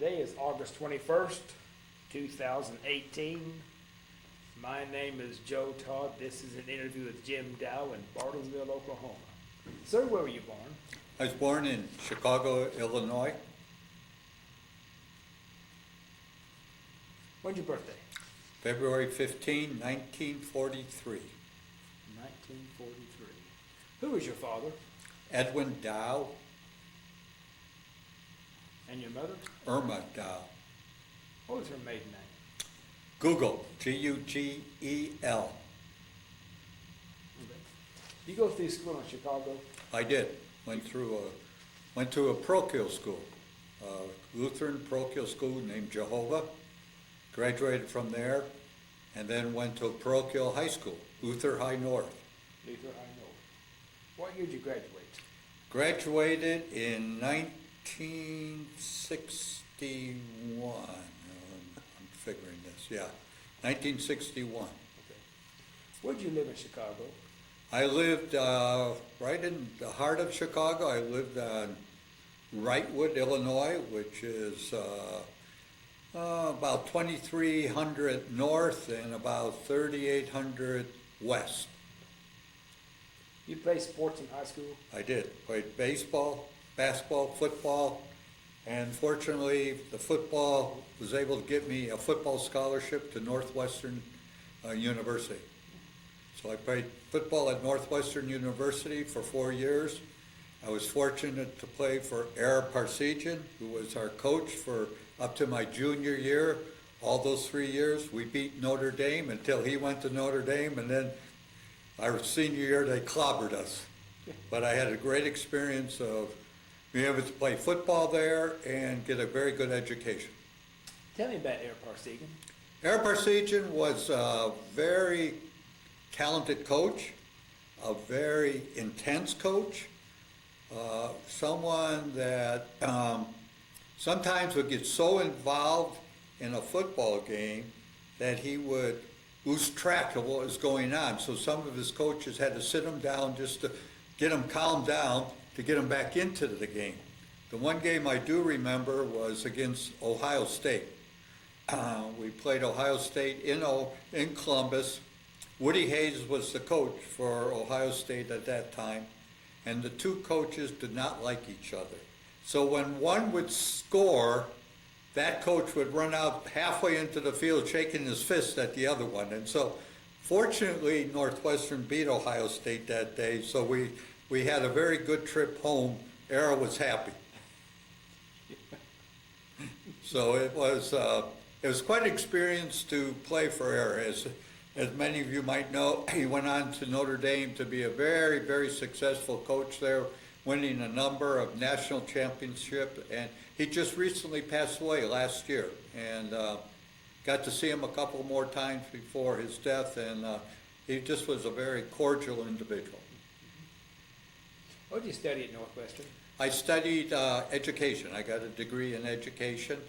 Today is August 21st, 2018. My name is Joe Todd. This is an interview with Jim Dau in Bartlesville, Oklahoma. Sir, where were you born? I was born in Chicago, Illinois. When's your birthday? February 15, 1943. 1943. Who was your father? Edwin Dau, And your mother? Irma Dau. What was her maiden name? Google, G-U-G-E-L. Okay. You go through school in Chicago? I did. Went to a parochial school, Lutheran parochial school named Jehovah. Graduated from there, and then went to a parochial high school, Luther High North. Luther High North. What year did you graduate? Graduated in 1961. I'm figuring this, yeah. 1961. Okay. Where did you live in Chicago? I lived right in the heart of Chicago. I lived on Wrightwood, Illinois, which is about 2,300 north and about 3,800 west. You played sports in high school? I did. Played baseball, basketball, football, and fortunately the football was able to get me a football scholarship to Northwestern University. So I played football at Northwestern University for 4 years. I was fortunate to play for Ara Parseghian, who was our coach for up to my junior year. All those 3 years, we beat Notre Dame until he went to Notre Dame, and then our senior year, they clobbered us. But I had a great experience of being able to play football there and get a very good education. Tell me about Ara Parseghian. Ara Parseghian was a very talented coach, a very intense coach, someone that sometimes would get so involved in a football game that he would lose track of what was going on. So some of his coaches had to sit him down just to get him calmed down to get him back into the game. The one game I do remember was against Ohio State. We played Ohio State in Columbus. Woody Hayes was the coach for Ohio State at that time, and the two coaches did not like each other. So when one would score, that coach would run out halfway into the field shaking his fist at the other one. And so fortunately, Northwestern beat Ohio State that day, so we had a very good trip home. Ara was happy. So it was quite an experience to play for Ara. As many of you might know, he went on to Notre Dame to be a very, very successful coach there, winning a number of national championships, and he just recently passed away last year, and got to see him a couple more times before his death, and he just was a very cordial individual. What did you study at Northwestern? I studied education. I got a degree in education.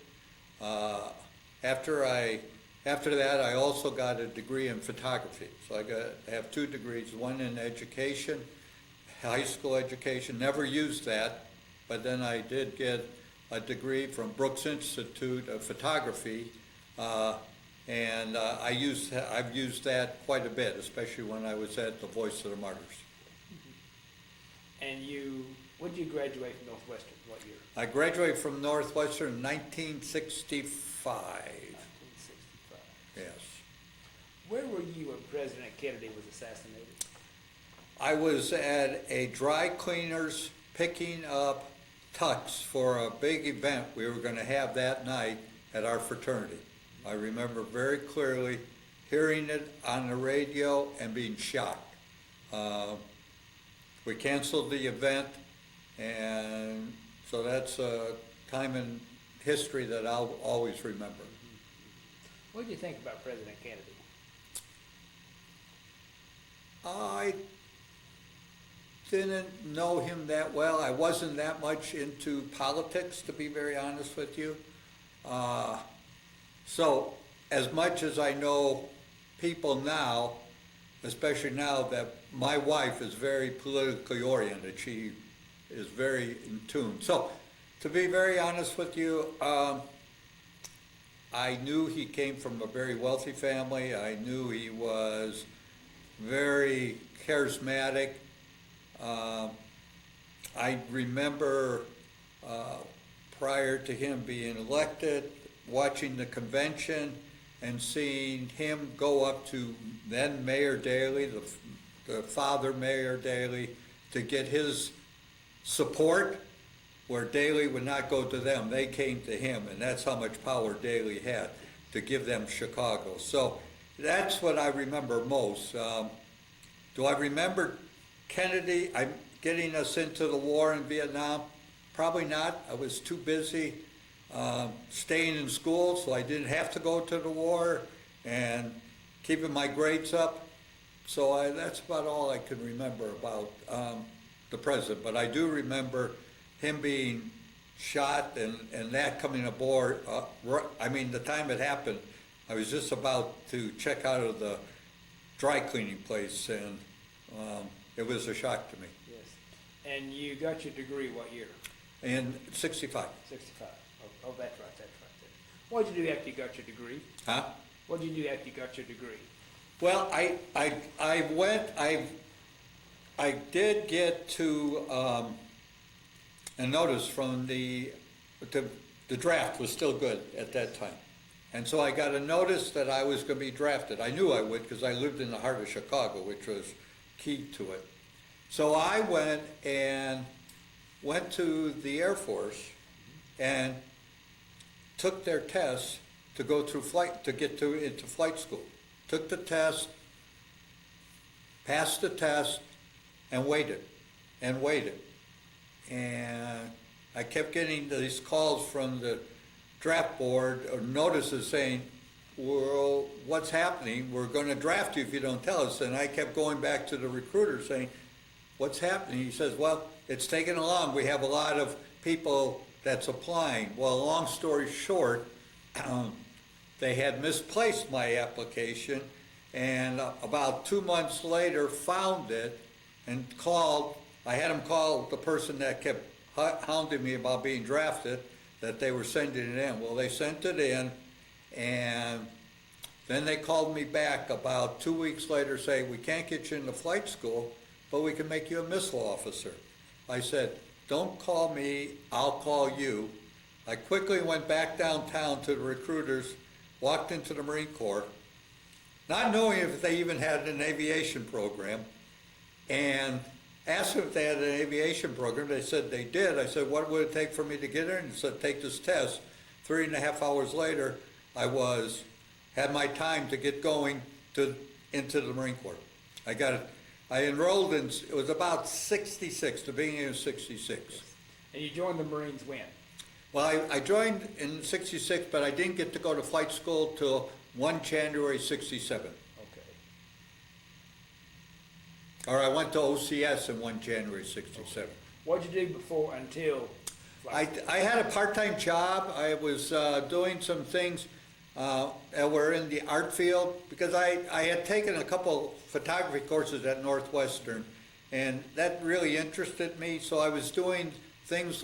After that, I also got a degree in photography. So I have 2 degrees, one in education, high school education, never used that, but then I did get a degree from Brooks Institute of Photography, and I've used that quite a bit, especially when I was at the Voice of the Martyrs. And when did you graduate from Northwestern? What year? I graduated from Northwestern in 1965. 1965. Yes. Where were you when President Kennedy was assassinated? I was at a dry cleaners picking up tux for a big event we were going to have that night at our fraternity. I remember very clearly hearing it on the radio and being shocked. We canceled the event, and so that's a time in history that I'll always remember. What did you think about President Kennedy? I didn't know him that well. I wasn't that much into politics, to be very honest with you. So as much as I know people now, especially now that my wife is very politically oriented, she is very in tune. So to be very honest with you, I knew he came from a very wealthy family. I knew he was very charismatic. I remember prior to him being elected, watching the convention and seeing him go up to then Mayor Daley, the father Mayor Daley, to get his support, where Daley would not go to them. They came to him, and that's how much power Daley had to give them Chicago. So that's what I remember most. Do I remember Kennedy getting us into the war in Vietnam? Probably not. I was too busy staying in school, so I didn't have to go to the war, and keeping my grades up. So that's about all I can remember about the president. But I do remember him being shot and that coming aboard. I mean, the time it happened, I was just about to check out of the dry cleaning place, and it was a shock to me. Yes. And you got your degree what year? In 65. 65. Oh, that's right, that's right. What did you do after you got your degree? Huh? What did you do after you got your degree? Well, I did get to a notice from the draft was still good at that time. And so I got a notice that I was going to be drafted. I knew I would because I lived in the heart of Chicago, which was key to it. So I went to the Air Force and took their tests to go through flight, to get into flight school. Took the test, passed the test, and waited. And I kept getting these calls from the draft board, or notices saying, well, what's happening? We're going to draft you if you don't tell us. And I kept going back to the recruiter saying, what's happening? He says, well, it's taking along. We have a lot of people that's applying. Well, long story short, they had misplaced my application, and about 2 months later found it and called. I had them call the person that kept hounding me about being drafted, that they were sending it in. Well, they sent it in, and then they called me back about 2 weeks later saying, we can't get you into flight school, but we can make you a missile officer. I said, don't call me, I'll call you. I quickly went back downtown to the recruiters, walked into the Marine Corps, not knowing if they even had an aviation program, and asked them if they had an aviation program. They said they did. I said, what would it take for me to get in? And said, take this test. 3.5 hours later, I had my time to get going into the Marine Corps. I enrolled in, it was about 66, the beginning of 66. Yes. And you joined the Marines when? Well, I joined in 66, but I didn't get to go to flight school till 1 January 67. Okay. Or I went to OCS in 1 January 67. Okay. What did you do before until? I had a part-time job. I was doing some things that were in the art field, because I had taken a couple photography courses at Northwestern, and that really interested me. So I was doing things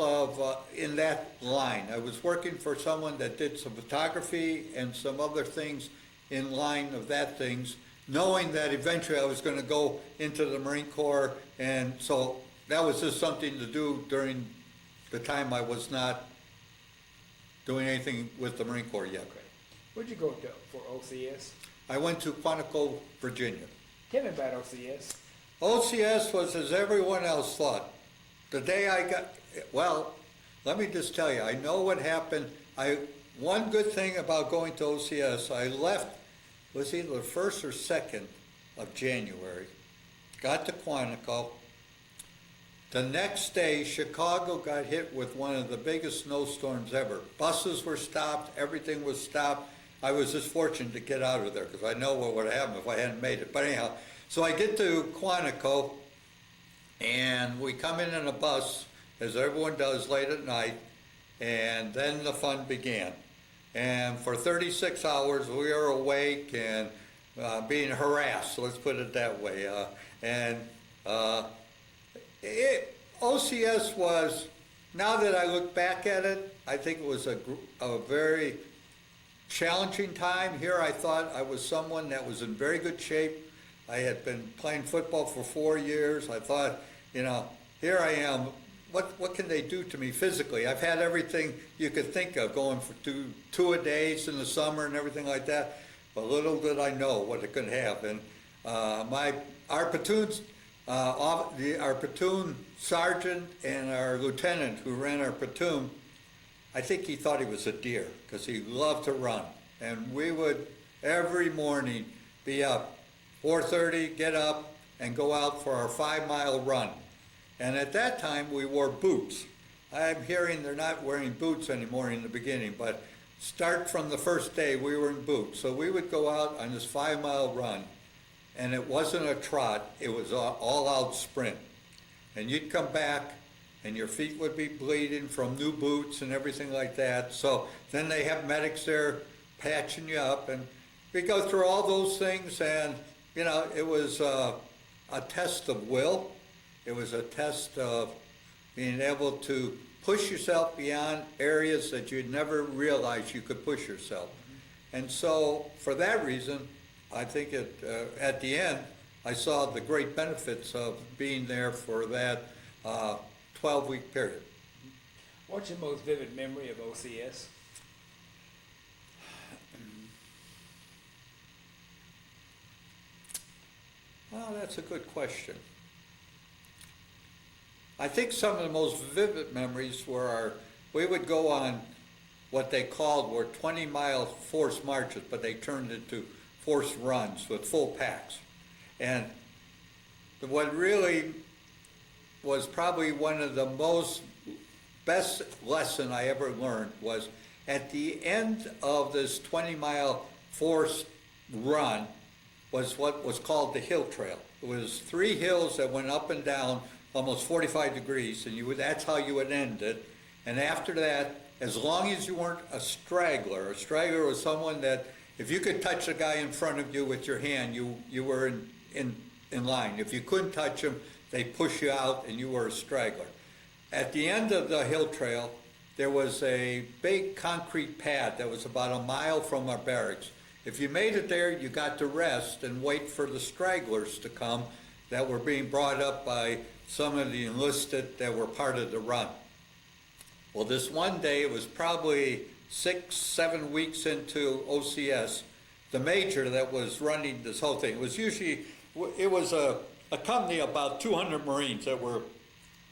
in that line. I was working for someone that did some photography and some other things in line of that things, knowing that eventually I was going to go into the Marine Corps, and so that was just something to do during the time I was not doing anything with the Marine Corps yet. Okay. Where'd you go to for OCS? I went to Quantico, Virginia. Tell me about OCS. OCS was as everyone else thought. The day I got, well, let me just tell you, I know what happened. One good thing about going to OCS, I left, was either the 1st or 2nd of January, got to Quantico. The next day, Chicago got hit with one of the biggest snowstorms ever. Buses were stopped, everything was stopped. I was just fortunate to get out of there, because I know what would have happened if I hadn't made it. But anyhow, so I get to Quantico, and we come in a bus, as everyone does late at night, and then the fun began. And for 36 hours, we were awake and being harassed, let's put it that way. OCS was, now that I look back at it, I think it was a very challenging time. Here I thought I was someone that was in very good shape. I had been playing football for 4 years. I thought, here I am. What can they do to me physically? I've had everything you could think of, going for two-a-days in the summer and everything like that. But little did I know what it could have. And our platoons, our platoon sergeant and our lieutenant who ran our platoon, I think he thought he was a deer because he loved to run. And we would every morning be up 4:30, get up and go out for our 5-mile run. And at that time we wore boots. I'm hearing they're not wearing boots anymore in the beginning, but start from the first day we were in boots. So we would go out on this 5-mile run, and it wasn't a trot, it was an all-out sprint. And you'd come back and your feet would be bleeding from new boots and everything like that. So then they have medics there patching you up, and we go through all those things. And it was a test of will. It was a test of being able to push yourself beyond areas that you'd never realized you could push yourself. And so for that reason, I think at the end, I saw the great benefits of being there for that 12-week period. What's your most vivid memory of OCS? Well, that's a good question. I think some of the most vivid memories were we would go on what they called were 20-mile forced marches, but they turned into forced runs with full packs. And what really was probably one of the best lesson I ever learned was at the end of this 20-mile forced run was what was called the hill trail. It was 3 hills that went up and down almost 45 degrees, and that's how you would end it. And after that, as long as you weren't a straggler was someone that if you could touch the guy in front of you with your hand, you were in line. If you couldn't touch him, they push you out and you were a straggler. At the end of the hill trail, there was a big concrete pad that was about a mile from our barracks. If you made it there, you got to rest and wait for the stragglers to come that were being brought up by some of the enlisted that were part of the run. Well, this one day, it was probably 6-7 weeks into OCS, the major that was running this whole thing, it was a company of about 200 Marines that were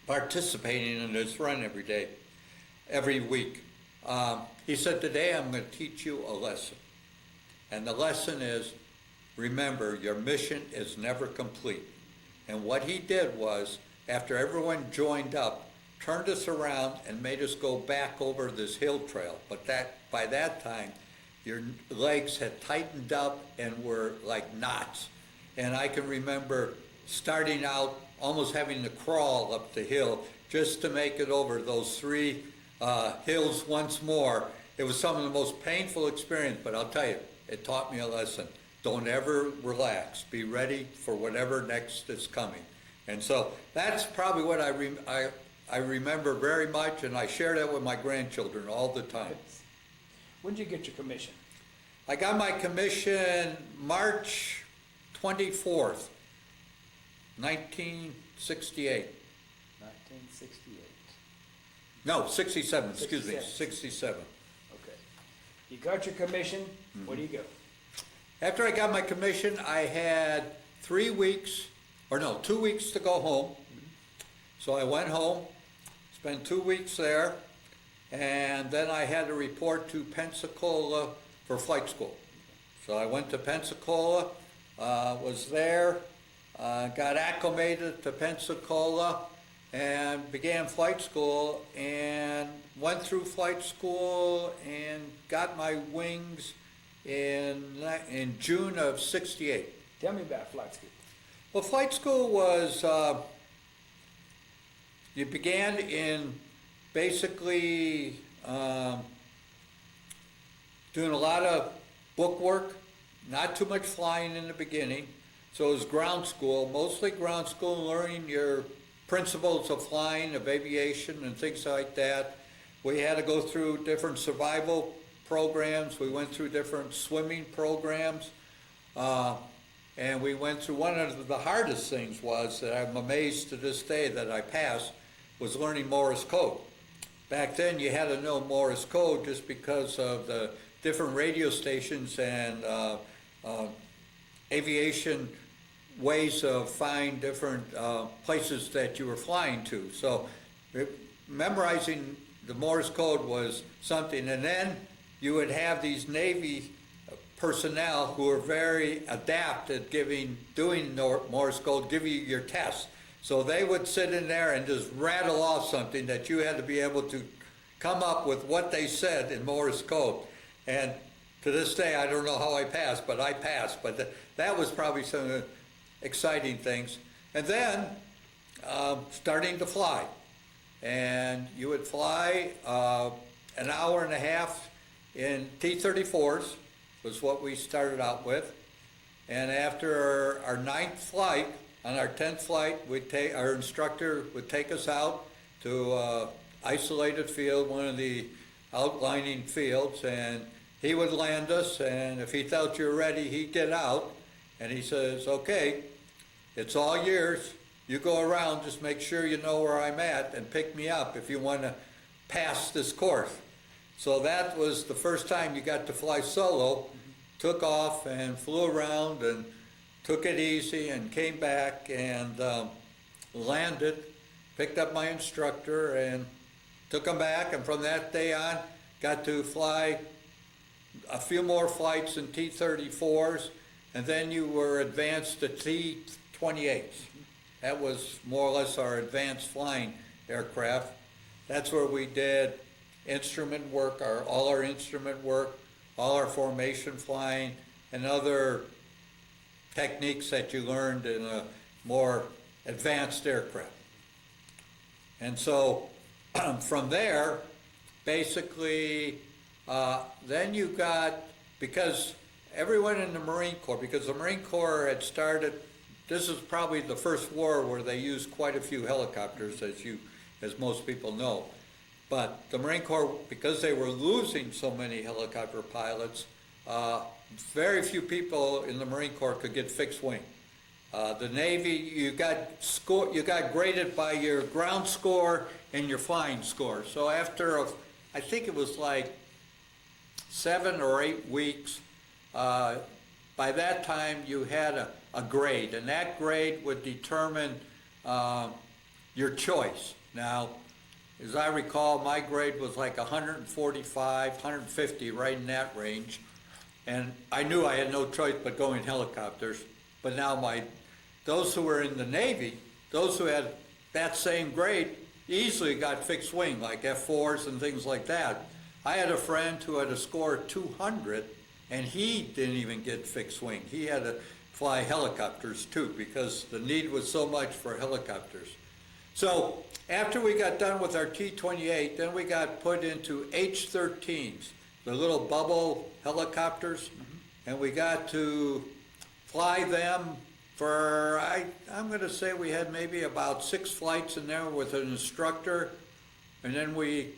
participating in this run every week. He said, today I'm going to teach you a lesson. And the lesson is, remember, your mission is never complete. And what he did was, after everyone joined up, turned us around and made us go back over this hill trail. But by that time, your legs had tightened up and were like knots. And I can remember starting out almost having to crawl up the hill just to make it over those 3 hills once more. It was some of the most painful experience, but I'll tell you, it taught me a lesson. Don't ever relax. Be ready for whatever next is coming. And so that's probably what I remember very much, and I share that with my grandchildren all the time. When did you get your commission? I got my commission March 24th, 1968. 1968. No, 67, excuse me, 67. Okay. You got your commission, where do you go? After I got my commission, I had 2 weeks to go home. So I went home, spent 2 weeks there, and then I had to report to Pensacola for flight school. So I went to Pensacola, was there, got acclimated to Pensacola, and began flight school, and went through flight school and got my wings in June of '68. Tell me about flight school. Well, flight school was, you began in basically doing a lot of book work, not too much flying in the beginning. So it was ground school, mostly ground school, learning your principles of flying, of aviation and things like that. We had to go through different survival programs. We went through different swimming programs. And we went through, one of the hardest things was, that I'm amazed to this day that I passed, was learning Morse code. Back then you had to know Morse code just because of the different radio stations and aviation ways of finding different places that you were flying to. So memorizing the Morse code was something. And then you would have these Navy personnel who were very adept at doing Morse code, give you your test. So they would sit in there and just rattle off something that you had to be able to come up with what they said in Morse code. And to this day, I don't know how I passed, but I passed. But that was probably some of the exciting things. And then starting to fly. And you would fly an hour and a half in T-34s, was what we started out with. And after our 9th flight, on our 10th flight, our instructor would take us out to an isolated field, one of the outlining fields, and he would land us, and if he felt you were ready, he'd get out, and he says, okay, it's all yours. You go around, just make sure you know where I'm at and pick me up if you want to pass this course. So that was the first time you got to fly solo, took off and flew around and took it easy and came back and landed, picked up my instructor and took him back, and from that day on got to fly a few more flights in T-34s, and then you were advanced to T-28s. That was more or less our advanced flying aircraft. That's where we did instrument work, all our instrument work, all our formation flying, and other techniques that you learned in a more advanced aircraft. And so from there, basically, then you got, because everyone in the Marine Corps, because the Marine Corps had started, this is probably the first war where they used quite a few helicopters, as most people know. But the Marine Corps, because they were losing so many helicopter pilots, very few people in the Marine Corps could get fixed wing. The Navy, you got graded by your ground score and your flying score. So after, I think it was like 7 or 8 weeks, by that time you had a grade, and that grade would determine your choice. Now, as I recall, my grade was like 145, 150, right in that range. And I knew I had no choice but going helicopters. But now those who were in the Navy, those who had that same grade, easily got fixed wing, like F4s and things like that. I had a friend who had a score of 200, and he didn't even get fixed wing. He had to fly helicopters too, because the need was so much for helicopters. So after we got done with our T-28, then we got put into H-13s, the little bubble helicopters, and we got to fly them for, I'm going to say we had maybe about 6 flights in there with an instructor, and then we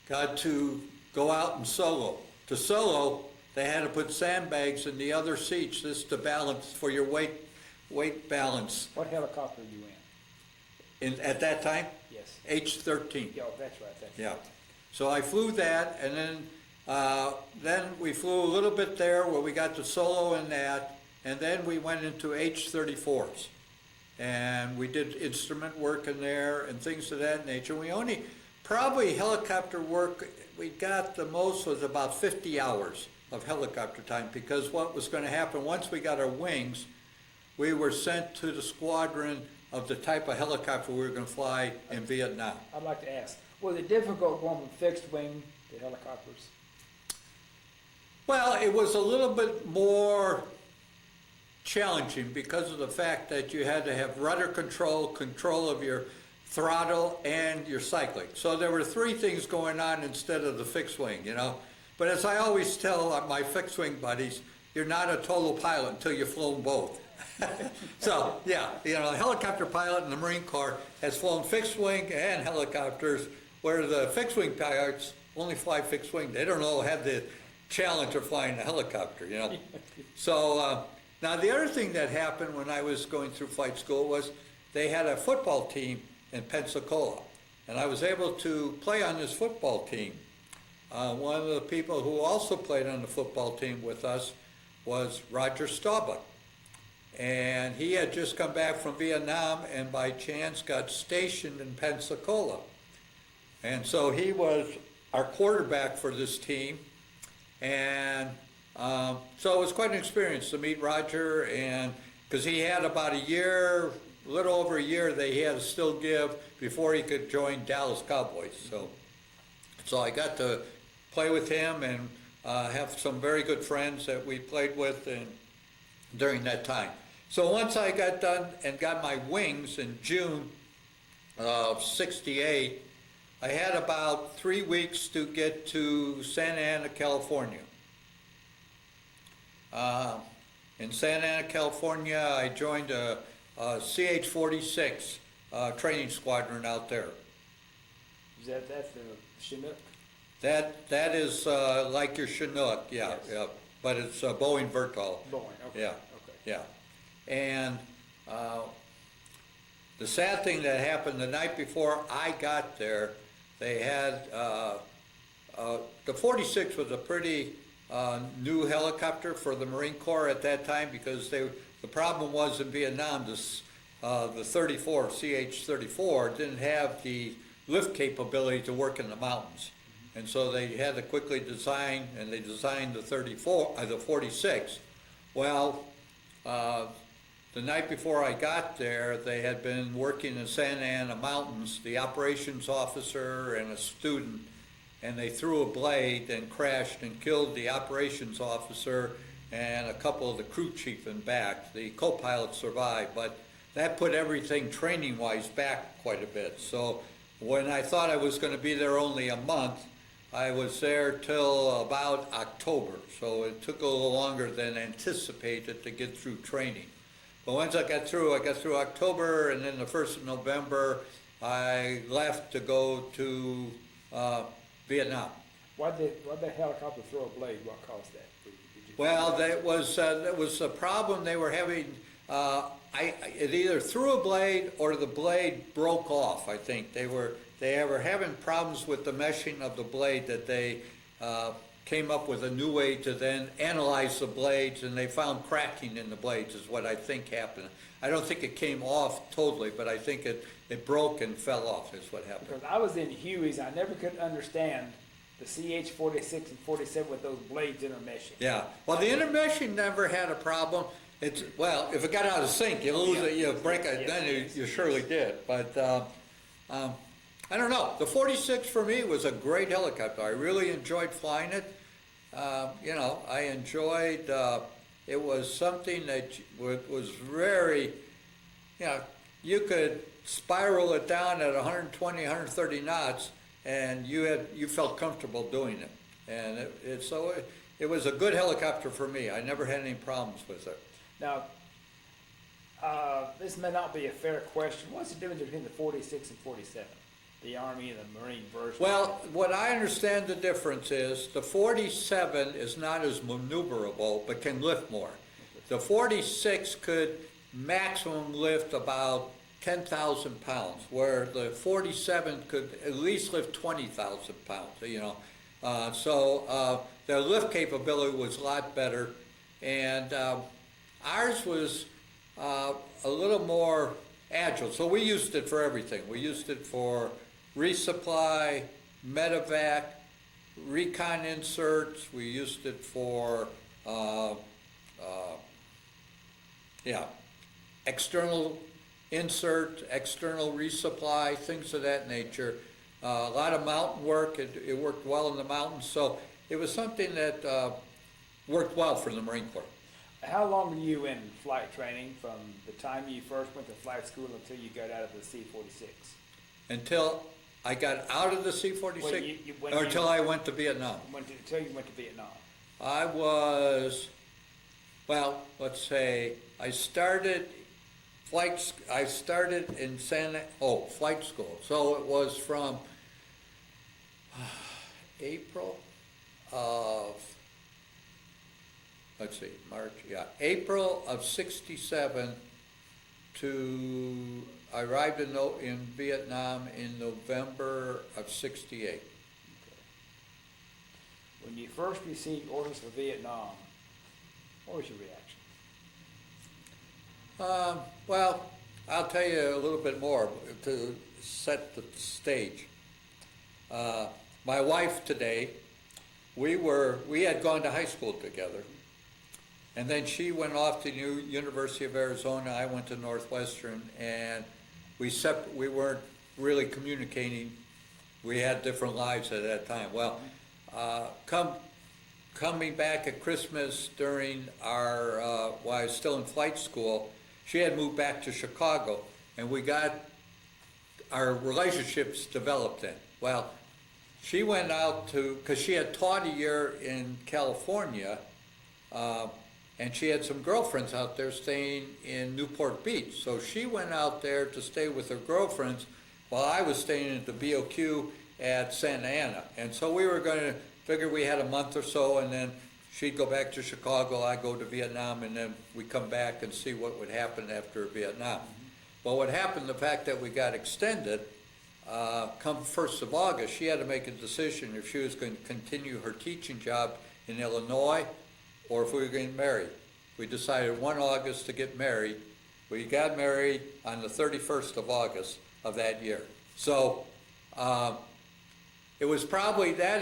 got to go out and solo. To solo, they had to put sandbags in the other seats just to balance for your weight balance. What helicopter are you in? At that time? Yes. H-13. Yeah, that's right. Yeah. So I flew that, and then we flew a little bit there where we got to solo in that, and then we went into H-34s. And we did instrument work in there and things of that nature. We only, probably helicopter work, we got the most was about 50 hours of helicopter time, because what was going to happen, once we got our wings, we were sent to the squadron of the type of helicopter we were going to fly in Vietnam. I'd like to ask, was it difficult going from fixed wing to helicopters? Well, it was a little bit more challenging because of the fact that you had to have rudder control, control of your throttle, and your cycling. So there were 3 things going on instead of the fixed wing, you know. But as I always tell my fixed wing buddies, you're not a total pilot until you've flown both. So, yeah, you know, a helicopter pilot in the Marine Corps has flown fixed wing and helicopters, where the fixed wing pilots only fly fixed wing. They don't know, have the challenge of flying a helicopter, you know. So, now the other thing that happened when I was going through flight school was they had a football team in Pensacola, and I was able to play on this football team. One of the people who also played on the football team with us was Roger Staubach. And he had just come back from Vietnam and by chance got stationed in Pensacola. And so he was our quarterback for this team. And so it was quite an experience to meet Roger, and because he had about a year, a little over a year that he had to still give before he could join Dallas Cowboys. So I got to play with him and have some very good friends that we played with during that time. So once I got done and got my wings in June of '68, I had about 3 weeks to get to Santa Ana, California. In Santa Ana, California, I joined a CH-46 training squadron out there. That's the Chinook? That is like your Chinook, yeah, Yes. yeah, but it's a Boeing Vertol. Boeing, okay. Yeah, Okay. yeah. And the sad thing that happened the night before I got there, they had, the 46 was a pretty new helicopter for the Marine Corps at that time, because the problem was in Vietnam, the 34, CH-34, didn't have the lift capability to work in the mountains. And so they had to quickly design, and they designed the 46. Well, the night before I got there, they had been working in Santa Ana Mountains, the operations officer and a student, and they threw a blade and crashed and killed the operations officer and a couple of the crew chief in back. The co-pilot survived, but that put everything training-wise back quite a bit. So when I thought I was going to be there only a month, I was there till about October. So it took a little longer than anticipated to get through training. But once I got through October, and then the 1st of November, I left to go to Vietnam. Why'd the helicopter throw a blade? What caused that? Well, that was a problem they were having. It either threw a blade or the blade broke off. I think they were having problems with the meshing of the blade, that they came up with a new way to then analyze the blades, and they found cracking in the blades is what I think happened. I don't think it came off totally, but I think it broke and fell off is what happened. Because I was in Huey's, I never could understand the CH-46 and 47 with those blades intermeshing. Yeah, well, the intermeshing never had a problem. Well, if it got out of sync, you lose it, you break it, then you surely did. But I don't know. The 46 for me was a great helicopter. I really enjoyed flying it. You know, I enjoyed, it was something that was very, you know, you could spiral it down at 120, 130 knots, and you felt comfortable doing it. And it was a good helicopter for me. I never had any problems with it. Now, this may not be a fair question. What's the difference between the 46 and 47? The Army and the Marine version? Well, what I understand the difference is the 47 is not as maneuverable, but can lift more. The 46 could maximum lift about 10,000 pounds, where the 47 could at least lift 20,000 pounds, you know. So their lift capability was a lot better, and ours was a little more agile. So we used it for everything. We used it for resupply, medevac, recon inserts. We used it for external insert, external resupply, things of that nature. A lot of mountain work. It worked well in the mountains. So it was something that worked well for the Marine Corps. How long were you in flight training from the time you first went to flight school until you got out of the C-46? Until I got out of the C-46, or until I went to Vietnam? Until you went to Vietnam. I was, well, let's say, I started in flight school. So it was from April of, let's see, March, yeah, April of 67 to, I arrived in Vietnam in November of 68. When you first received orders for Vietnam, what was your reaction? Well, I'll tell you a little bit more to set the stage. My wife today, we had gone to high school together, and then she went off to University of Arizona. I went to Northwestern, and we weren't really communicating. We had different lives at that time. Well, coming back at Christmas during while I was still in flight school, she had moved back to Chicago, and we got our relationships developed in. Well, she went out because she had taught a year in California, and she had some girlfriends out there staying in Newport Beach. So she went out there to stay with her girlfriends while I was staying at the BOQ at Santa Ana. And so we were going to figure we had a month or so, and then she'd go back to Chicago, I'd go to Vietnam, and then we'd come back and see what would happen after Vietnam. Well, what happened, the fact that we got extended, come 1st of August, she had to make a decision if she was going to continue her teaching job in Illinois or if we were going to get married. We decided 1 August to get married. We got married on the 31st of August of that year. So it was probably that.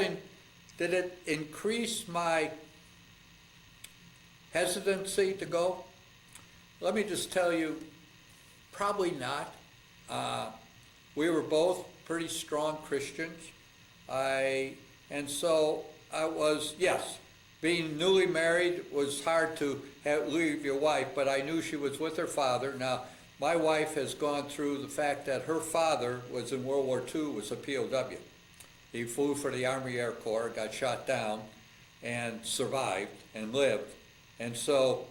Did it increase my hesitancy to go? Let me just tell you, probably not. We were both pretty strong Christians. And so I was, yes, being newly married was hard to leave your wife, but I knew she was with her father. Now, my wife has gone through the fact that her father was in World War II, was a POW. He flew for the Army Air Corps, got shot down, and survived and lived. And so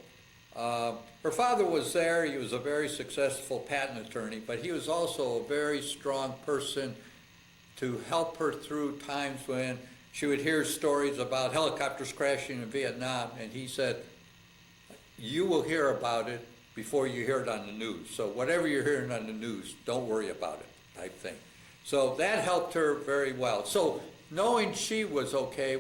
her father was there. He was a very successful patent attorney, but he was also a very strong person to help her through times when she would hear stories about helicopters crashing in Vietnam, and he said, you will hear about it before you hear it on the news. So whatever you're hearing on the news, don't worry about it, type thing. So that helped her very well. So knowing she was okay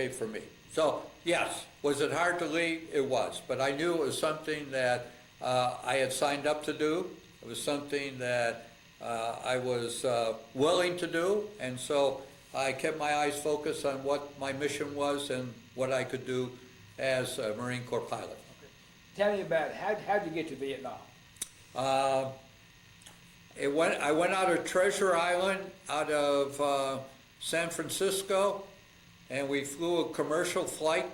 for me. So yes, was it hard to leave? It was, but I knew it was something that I had signed up to do. It was something that I was willing to do, and so I kept my eyes focused on what my mission was and what I could do as a Marine Corps pilot. Okay. Tell me about how'd you get to Vietnam? I went out of Treasure Island, out of San Francisco, and we flew a commercial flight,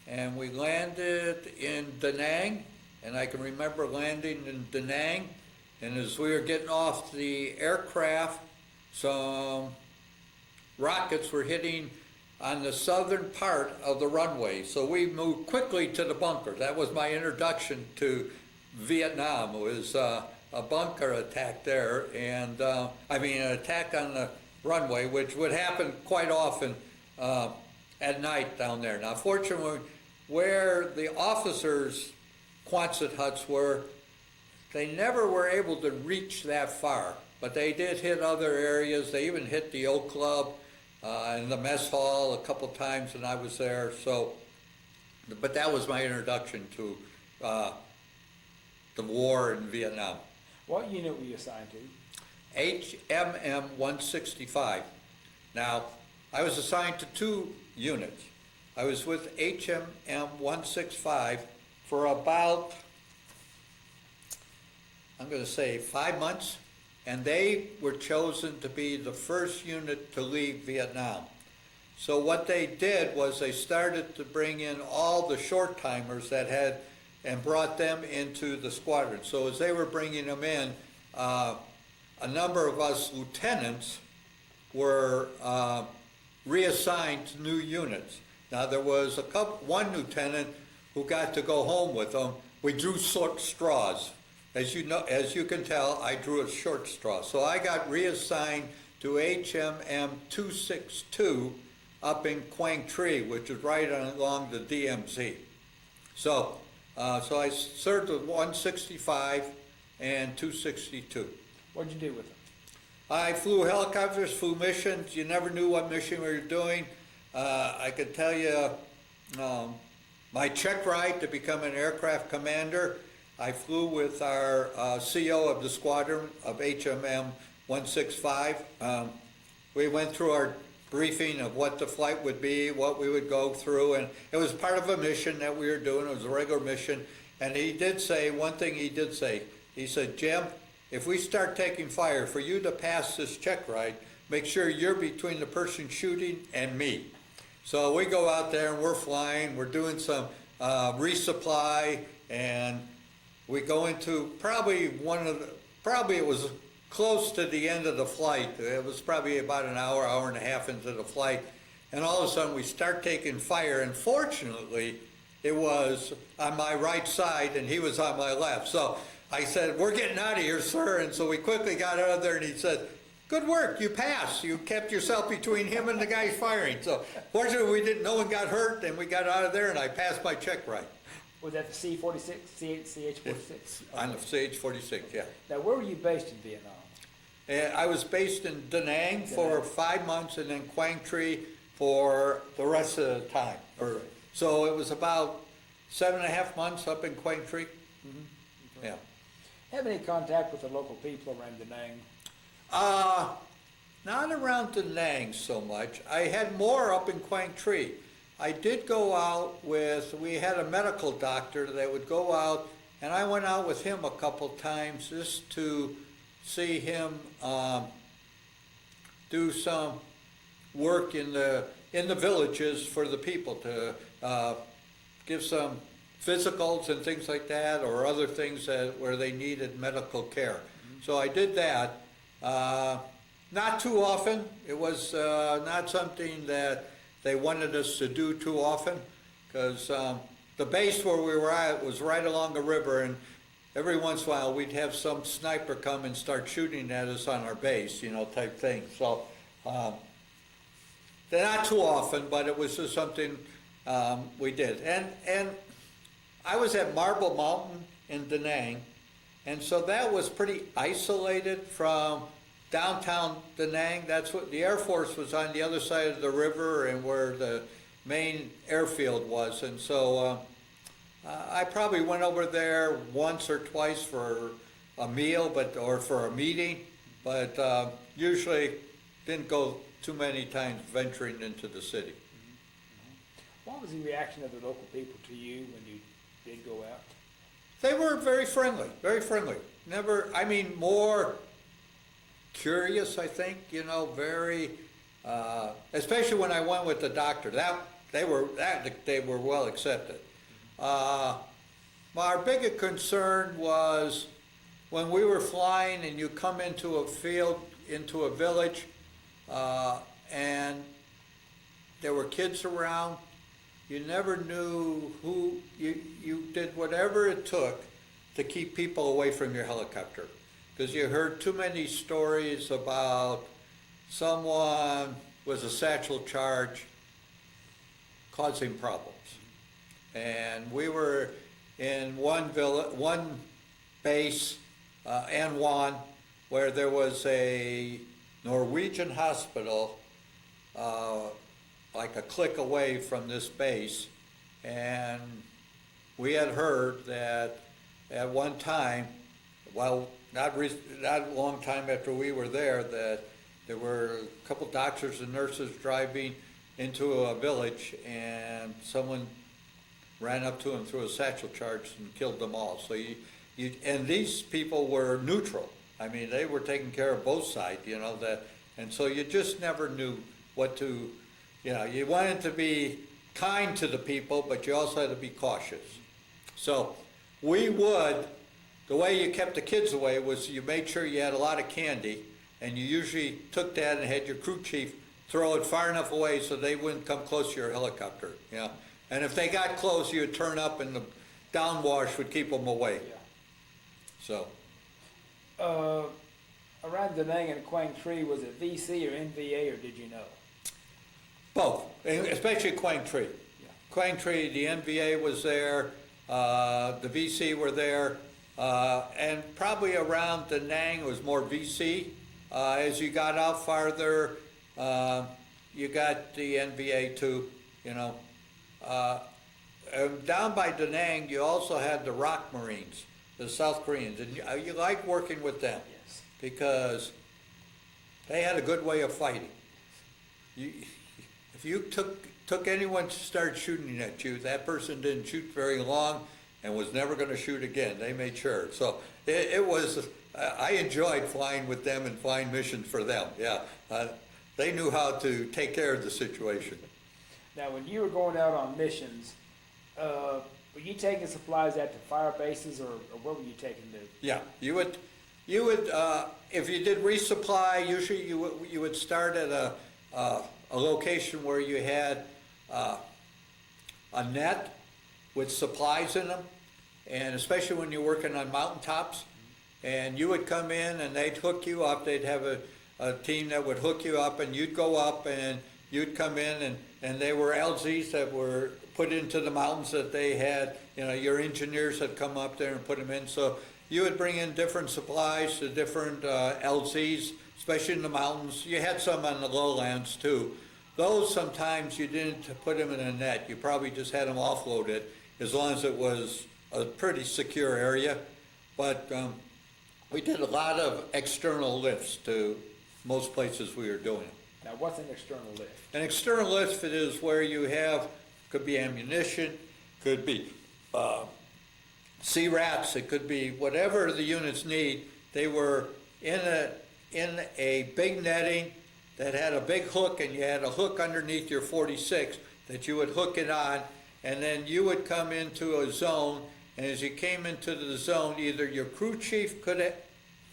and we landed in Da Nang, and I can remember landing in Da Nang, and as we were getting off the aircraft, some rockets were hitting on the southern part of the runway. So we moved quickly to the bunker. That was my introduction to Vietnam. It was a bunker attack there, and an attack on the runway, which would happen quite often at night down there. Now, fortunately, where the officers' Quonset huts were, they never were able to reach that far, but they did hit other areas. They even hit the Oak Club and the mess hall a couple times when I was there. So, but that was my introduction to the war in Vietnam. What unit were you assigned to? HMM 165. Now, I was assigned to 2 units. I was with HMM 165 for about, I'm going to say 5 months, and they were chosen to be the first unit to leave Vietnam. So what they did was they started to bring in all the short timers that had, and brought them into the squadron. So as they were bringing them in, a number of us lieutenants were reassigned to new units. Now there was one lieutenant who got to go home with them. We drew short straws. As you can tell, I drew a short straw. So I got reassigned to HMM 262, up in Quang Tri, which is right along the DMZ. So, so I served with 165 and 262. What'd you do with them? I flew helicopters, flew missions. You never knew what mission we were doing. I could tell you my check ride to become an aircraft commander. I flew with our CO of the squadron of HMM 165. We went through our briefing of what the flight would be, what we would go through, and it was part of a mission that we were doing. It was a regular mission. And he did say, one thing he did say, he said, Jim, if we start taking fire, for you to pass this check ride, make sure you're between the person shooting and me. So we go out there and we're flying, we're doing some resupply, and we go into probably it was close to the end of the flight. It was probably about an hour, hour and a half into the flight. And all of a sudden we start taking fire, and fortunately it was on my right side and he was on my left. So I said, we're getting out of here, sir. And so we quickly got out of there, and he said, good work, you passed. You kept yourself between him and the guy firing. So fortunately no one got hurt, and we got out of there, and I passed my check ride. Was that the C-46, CH-46? On the CH-46, yeah. Now, where were you based in Vietnam? And I was based in Da Nang for 5 months, and then Quang Tri for the rest of the time. So it was about 7.5 months up in Quang Tri. Mm-hmm. Yeah. Have any contact with the local people around Da Nang? Not around Da Nang so much. I had more up in Quang Tri. I did go out we had a medical doctor that would go out, and I went out with him a couple times just to see him do some work in the villages for the people, to give some physicals and things like that, or other things where they needed medical care. So I did that. Not too often. It was not something that they wanted us to do too often, because the base where we were at was right along the river, and every once in a while we'd have some sniper come and start shooting at us on our base, type thing. So not too often, but it was just something we did. And I was at Marble Mountain in Da Nang, and so that was pretty isolated from downtown Da Nang. That's what the Air Force was on the other side of the river, and where the main airfield was. And so I probably went over there once or twice for a meal, or for a meeting, but usually didn't go too many times venturing into the city. What was the reaction of the local people to you when you did go out? They were very friendly, very friendly. More curious, I think, very, especially when I went with the doctor. They were well accepted. Our biggest concern was when we were flying and you come into a field, into a village, and there were kids around. You never knew who, you did whatever it took to keep people away from your helicopter. Because you heard too many stories about someone with a satchel charge causing problems. And we were in one base, An, where there was a Norwegian hospital like a click away from this base, and we had heard that at one time, not a long time after we were there, that there were a couple doctors and nurses driving into a village, and someone ran up to them, threw a satchel charge, and killed them all. So and these people were neutral. They were taking care of both sides, and so you just never knew what to, you wanted to be kind to the people, but you also had to be cautious. So the way you kept the kids away was you made sure you had a lot of candy, and you usually took that and had your crew chief throw it far enough away so they wouldn't come close to your helicopter. And if they got close, you would turn up, and the downwash would keep them away. So. Around Da Nang and Quang Tri, was it VC or NVA, or did you know? Both. and especially Quantico. Quantico, the NVA was there, the VC were there, and probably around Da Nang was more VC. As you got out farther, you got the NVA too, you know. Down by Da Nang, you also had the Rock Marines, the South Koreans, and you like working with them because they had a good way of fighting. If you took anyone to start shooting at you, that person didn't shoot very long and was never going to shoot again. They made sure. So it was, I enjoyed flying with them and flying missions for them. Yeah, they knew how to take care of the situation. Now, when you were going out on missions, were you taking supplies out to fire bases, or where were you taking them? Yeah, you would, if you did resupply, usually you would start at a location where you had a net with supplies in them, and especially when you're working on mountaintops, and you would come in and they'd hook you up. They'd have a team that would hook you up, and you'd go up and you'd come in, and they were LZs that were put into the mountains that they had, you know, your engineers had come up there and put them in. So you would bring in different supplies to different LZs, especially in the mountains. You had some on the lowlands too. Those sometimes you didn't put them in a net. You probably just had them offloaded as long as it was a pretty secure area. But we did a lot of external lifts to most places we were doing. Now, what's an external lift? An external lift is where you have, could be ammunition, could be C-rats, it could be whatever the units need. They were in a big netting that had a big hook, and you had a hook underneath your 46 that you would hook it on, and then you would come into a zone, and as you came into the zone, either your crew chief could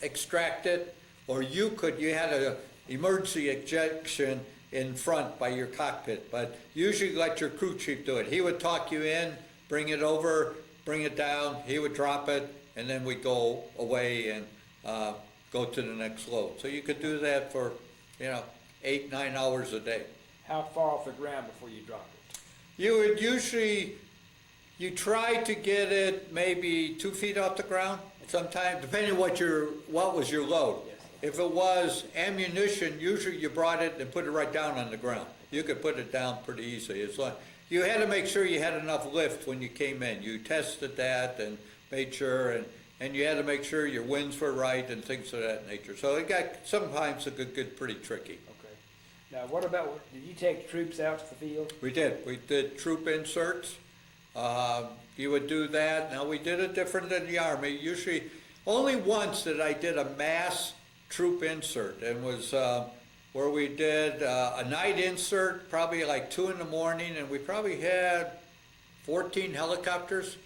extract it, or you had an emergency ejection in front by your cockpit, but usually let your crew chief do it. He would talk you in, bring it over, bring it down, he would drop it, and then we'd go away and go to the next load. So you could do that for, 8-9 hours a day. How far off the ground before you drop it? You would usually, you try to get it maybe 2 feet off the ground, sometimes, depending what was your load. Yes. If it was ammunition, usually you brought it and put it right down on the ground. You could put it down pretty easily. It's like, you had to make sure you had enough lift when you came in. You tested that and made sure, and you had to make sure your winds were right and things of that nature. So sometimes it could get pretty tricky. Okay. Now, what about, did you take troops out to the field? We did. We did troop inserts. You would do that. Now, we did it different than the Army. Usually, only once did I did a mass troop insert, and was where we did a night insert, probably like 2 in the morning, and we probably had 14 helicopters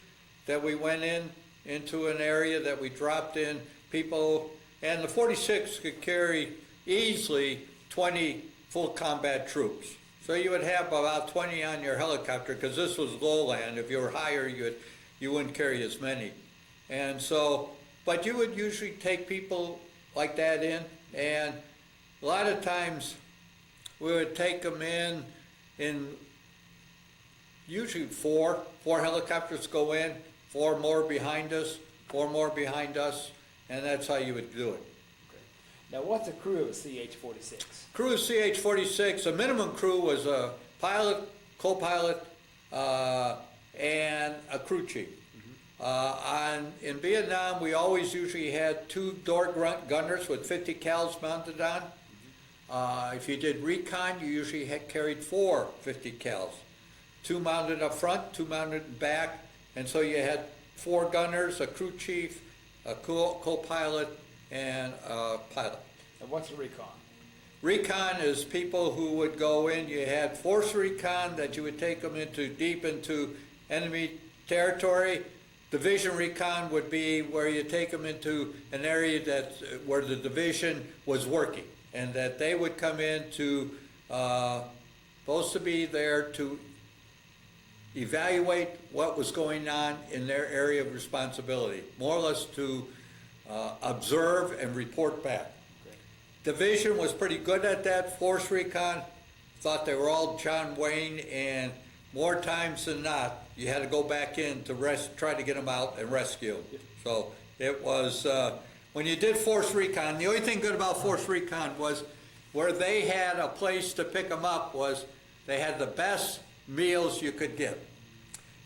that we went into an area that we dropped in people, and the 46 could carry easily 20 full combat troops. So you would have about 20 on your helicopter, because this was lowland. If you were higher, you wouldn't carry as many. And so, but you would usually take people like that in, and a lot of times we would take them in usually four helicopters go in, 4 more behind us, 4 more behind us, and that's how you would do it. Okay. Now, what's a crew of a CH-46? Crew of CH-46, a minimum crew was a pilot, co-pilot, and a crew chief. In Vietnam, we always usually had 2 door gunners with 50 cals mounted on. If you did recon, you usually carried 4 50 cals. 2 mounted up front, 2 mounted in back, and so you had 4 gunners, a crew chief, a co-pilot, and a pilot. And what's a recon? Recon is people who would go in. You had force recon that you would take them deep into enemy territory. Division recon would be where you take them into an area where the division was working, and that they would come in to, supposed to be there to evaluate what was going on in their area of responsibility, more or less to observe and report back. Okay. Division was pretty good at that. Force recon, thought they were all John Wayne, and more times than not, you had to go back in to try to get them out and rescue them. So it was, when you did force recon, the only thing good about force recon was where they had a place to pick them up was they had the best meals you could get.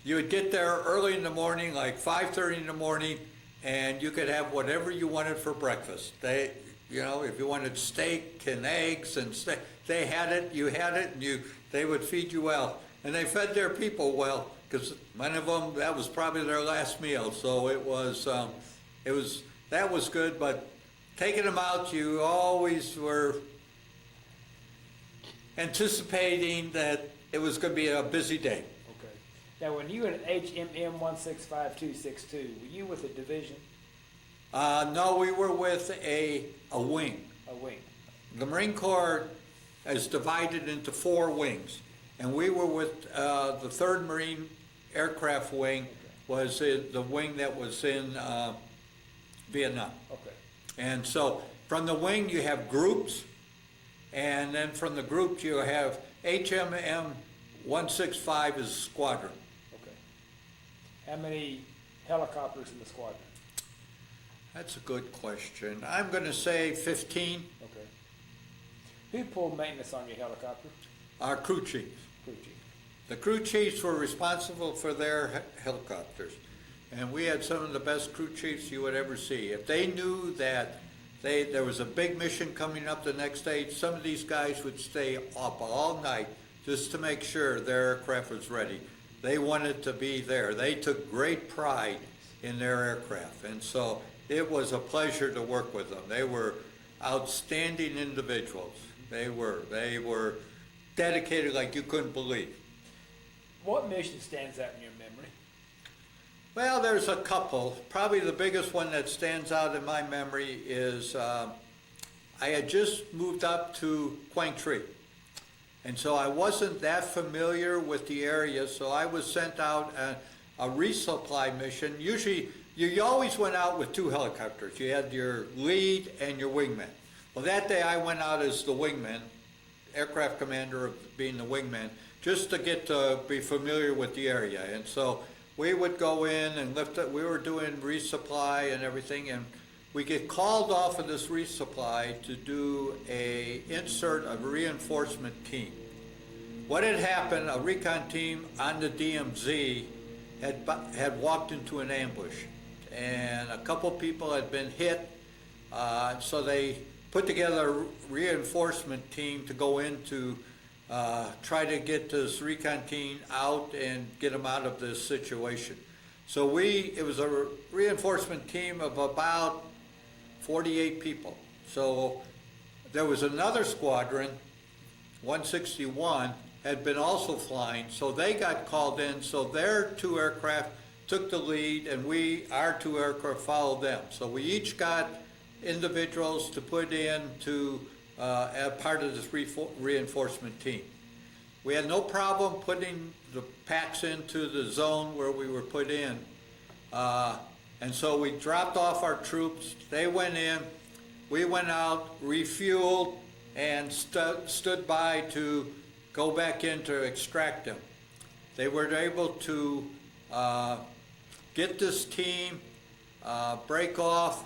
You would get there early in the morning, like 5:30 in the morning, and you could have whatever you wanted for breakfast. They, you know, if you wanted steak and eggs and steak, they had it, you had it, and they would feed you well. And they fed their people well, because many of them, that was probably their last meal. So that was good, but taking them out, you always were anticipating that it was going to be a busy day. Okay. Now, when you were at HMM 165262, were you with a division? No, we were with a wing. A wing. The Marine Corps is divided into 4 wings, and we were with the 3rd Marine Aircraft Wing. Okay. Was the wing that was in Vietnam. Okay. And so from the wing you have groups, and then from the groups you have HMM 165 is a squadron. Okay. How many helicopters in the squadron? That's a good question. I'm going to say 15. Okay. Who pulled maintenance on your helicopter? Our crew chiefs. Crew chief. The crew chiefs were responsible for their helicopters. And we had some of the best crew chiefs you would ever see. If they knew that there was a big mission coming up the next day, some of these guys would stay up all night just to make sure their aircraft was ready. They wanted to be there. They took great pride in their aircraft. And so it was a pleasure to work with them. They were outstanding individuals. They were dedicated like you couldn't believe. What mission stands out in your memory? Well, there's a couple. Probably the biggest one that stands out in my memory is I had just moved up to Quantico. And so I wasn't that familiar with the area, so I was sent out a resupply mission. Usually, you always went out with 2 helicopters. You had your lead and your wingman. Well, that day I went out as the wingman, aircraft commander of being the wingman, just to get to be familiar with the area. And so we would go in and lift it. We were doing resupply and everything, and we get called off of this resupply to do a reinforcement team. What had happened, a recon team on the DMZ had walked into an ambush, and a couple people had been hit, so they put together a reinforcement team to go in to try to get this recon team out and get them out of this situation. So it was a reinforcement team of about 48 people. So there was another squadron, 161, had been also flying, so they got called in, so their 2 aircraft took the lead, and our 2 aircraft followed them. So we each got individuals to put in to as part of this reinforcement team. We had no problem putting the packs into the zone where we were put in. And so we dropped off our troops, they went in, we went out, refueled, and stood by to go back in to extract them. They were able to get this team, break off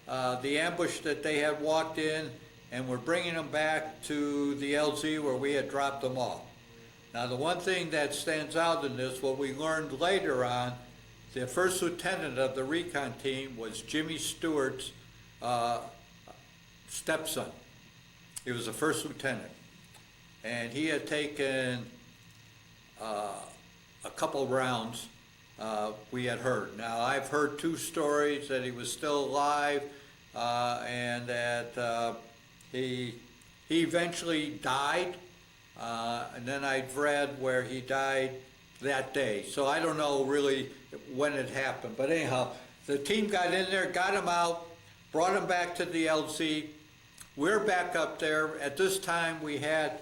the ambush that they had walked in, and we're bringing them back to the LZ where we had dropped them off. Now, the one thing that stands out in this, what we learned later on, the first lieutenant of the recon team was Jimmy Stewart's stepson. He was the first lieutenant, and he had taken a couple rounds, we had heard. Now, I've heard 2 stories that he was still alive, and that he eventually died, and then I've read where he died that day. So I don't know really when it happened. But anyhow, the team got in there, got him out, brought him back to the LZ. We're back up there. At this time, we had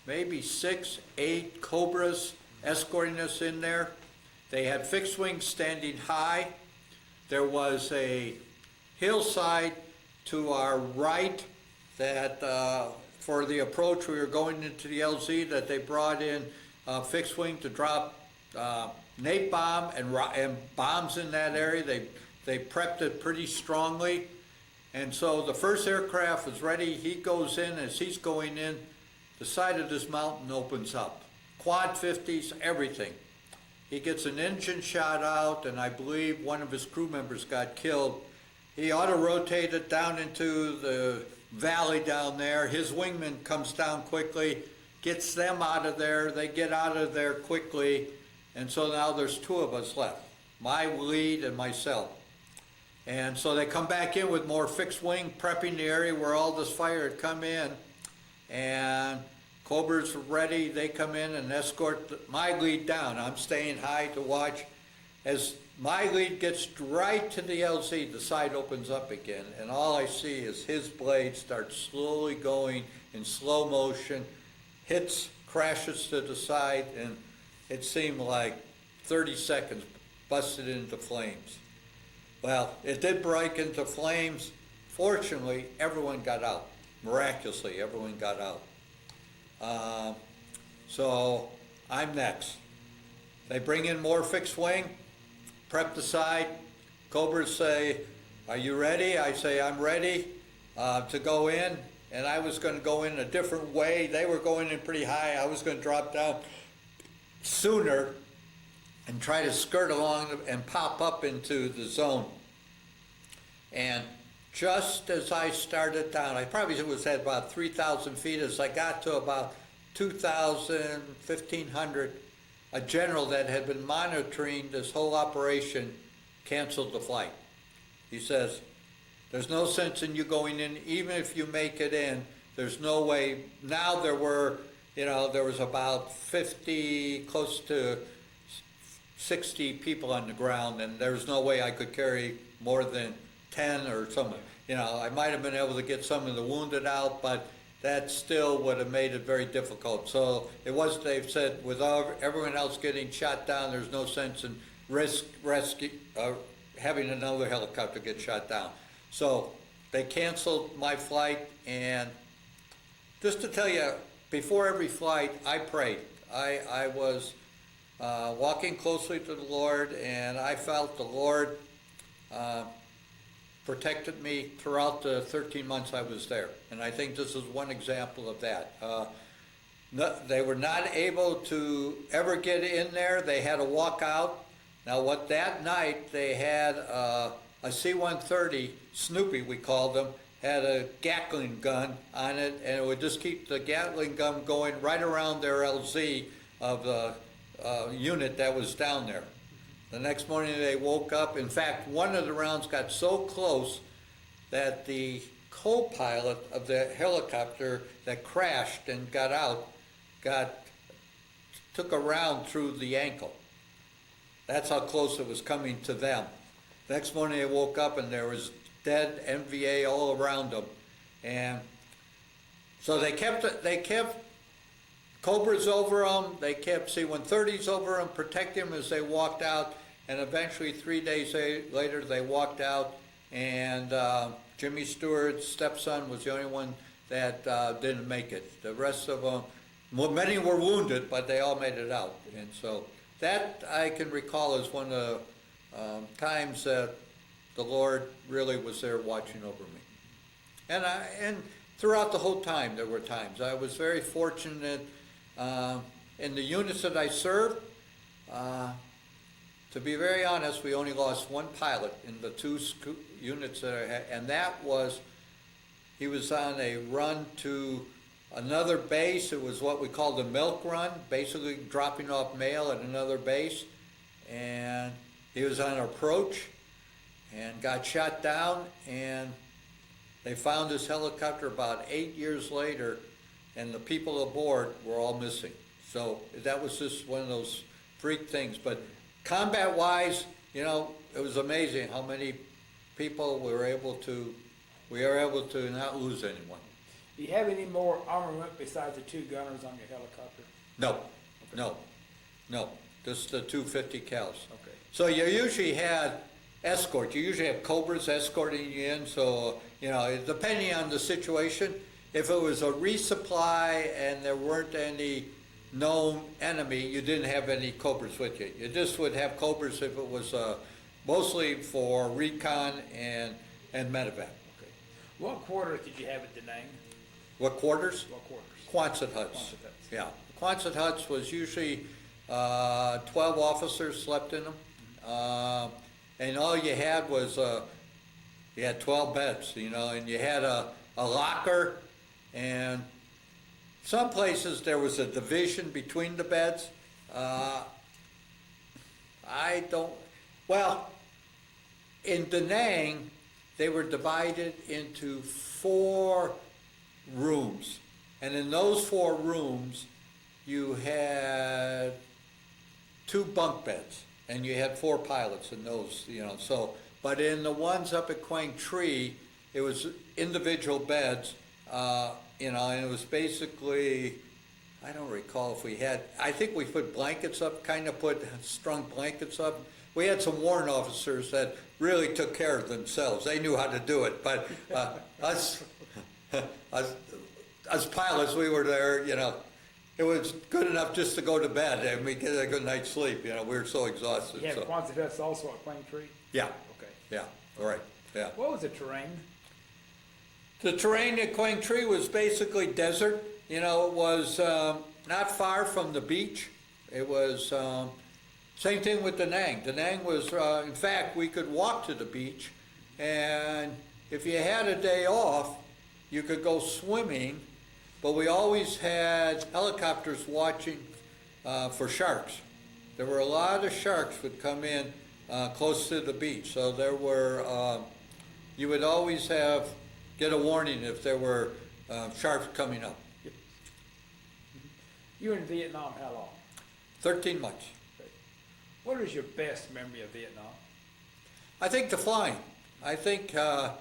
maybe 6, 8 Cobras escorting us in there. They had fixed wings standing high. There was a hillside to our right that for the approach, we were going into the LZ, that they brought in fixed wing to drop napalm bomb and bombs in that area. They prepped it pretty strongly. And so the first aircraft was ready. He goes in. As he's going in, the side of this mountain opens up. Quad 50s, everything. He gets an engine shot out, and I believe one of his crew members got killed. He auto-rotated down into the valley down there. His wingman comes down quickly, gets them out of there. They get out of there quickly. And so now there's two of us left, my lead and myself. And so they come back in with more fixed wing, prepping the area where all this fire had come in. And Cobras were ready. They come in and escort my lead down. I'm staying high to watch. As my lead gets right to the LZ, the side opens up again. And all I see is his blade start slowly going in slow motion, hits, crashes to the side, and it seemed like 30 seconds, busted into flames. Well, it did break into flames. Fortunately, everyone got out. Miraculously, everyone got out. So I'm next. They bring in more fixed wing, prep the side. Cobras say, "Are you ready?" I say, "I'm ready to go in." And I was going to go in a different way. They were going in pretty high. I was going to drop down sooner and try to skirt along and pop up into the zone. And just as I started down, I probably was at about 3,000 feet. As I got to about 2,000, 1,500, a general that had been monitoring this whole operation canceled the flight. He says, "There's no sense in you going in, even if you make it in, there's no way." Now there was about 50, close to 60 people on the ground, and there was no way I could carry more than 10 or something. I might have been able to get some of the wounded out, but that still would have made it very difficult. So it was, they've said, with everyone else getting shot down, there's no sense in having another helicopter get shot down. So they canceled my flight, and just to tell you, before every flight, I prayed. I was walking closely to the Lord, and I felt the Lord protected me throughout the 13 months I was there. And I think this is one example of that. They were not able to ever get in there. They had to walk out. Now, that night, they had a C-130, Snoopy we called them, had a Gatling gun on it, and it would just keep the Gatling gun going right around their LZ of the unit that was down there. The next morning they woke up. In fact, one of the rounds got so close that the co-pilot of the helicopter that crashed and got out took a round through the ankle. That's how close it was coming to them. Next morning they woke up and there was dead MVA all around them. And so they kept Cobras over them, they kept C-130s over them, protecting them as they walked out, and eventually 3 days later they walked out, and Jimmy Stewart's stepson was the only one that didn't make it. The rest of them, many were wounded, but they all made it out. And so that I can recall as one of the times that the Lord really was there watching over me. And throughout the whole time, there were times. I was very fortunate in the units that I served. To be very honest, we only lost one pilot in the two units that I had, and that was, he was on a run to another base. It was what we called the milk run, basically dropping off mail at another base. And he was on approach and got shot down, and they found his helicopter about 8 years later, and the people aboard were all missing. So that was just one of those freak things. But combat-wise, it was amazing how many people we were able to not lose anyone. Do you have any more armament besides the two gunners on your helicopter? No, just the 250 cals. Okay. So you usually had escort. You usually have Cobras escorting you in. So, depending on the situation, if it was a resupply and there weren't any known enemy, you didn't have any cobras with you. You just would have cobras if it was mostly for recon and medevac. Okay. What quarters did you have at Da Nang? What quarters? What quarters? Quonset huts. Quonset huts. Yeah. Quonset huts was usually 12 officers slept in them. And all you had was, you had 12 beds, you know, and you had a locker, and some places there was a division between the beds. In Da Nang, they were divided into 4 rooms. And in those 4 rooms, you had 2 bunk beds, and you had 4 pilots in those, you know, so, but in the ones up at Quang Tri, it was individual beds, you know, and it was basically, I don't recall if we had, I think we put blankets up, kind of strung blankets up. We had some warrant officers that really took care of themselves. They knew how to do it, but us pilots, we were there, you know, it was good enough just to go to bed and we get a good night's sleep, you know, we were so exhausted. You have so. Quonset huts also at Quang Tri? Yeah. Okay. Yeah, all right, yeah. What was the terrain? The terrain at Quang Tri was basically desert. You know, it was not far from the beach. It was same thing with Da Nang. Da Nang was, in fact, we could walk to the beach, and if you had a day off, you could go swimming, but we always had helicopters watching for sharks. There were a lot of sharks would come in close to the beach, so there were, you would always get a warning if there were sharks coming up. You were in Vietnam how long? 13 months. Okay. What is your best memory of Vietnam? I think the flying. I think the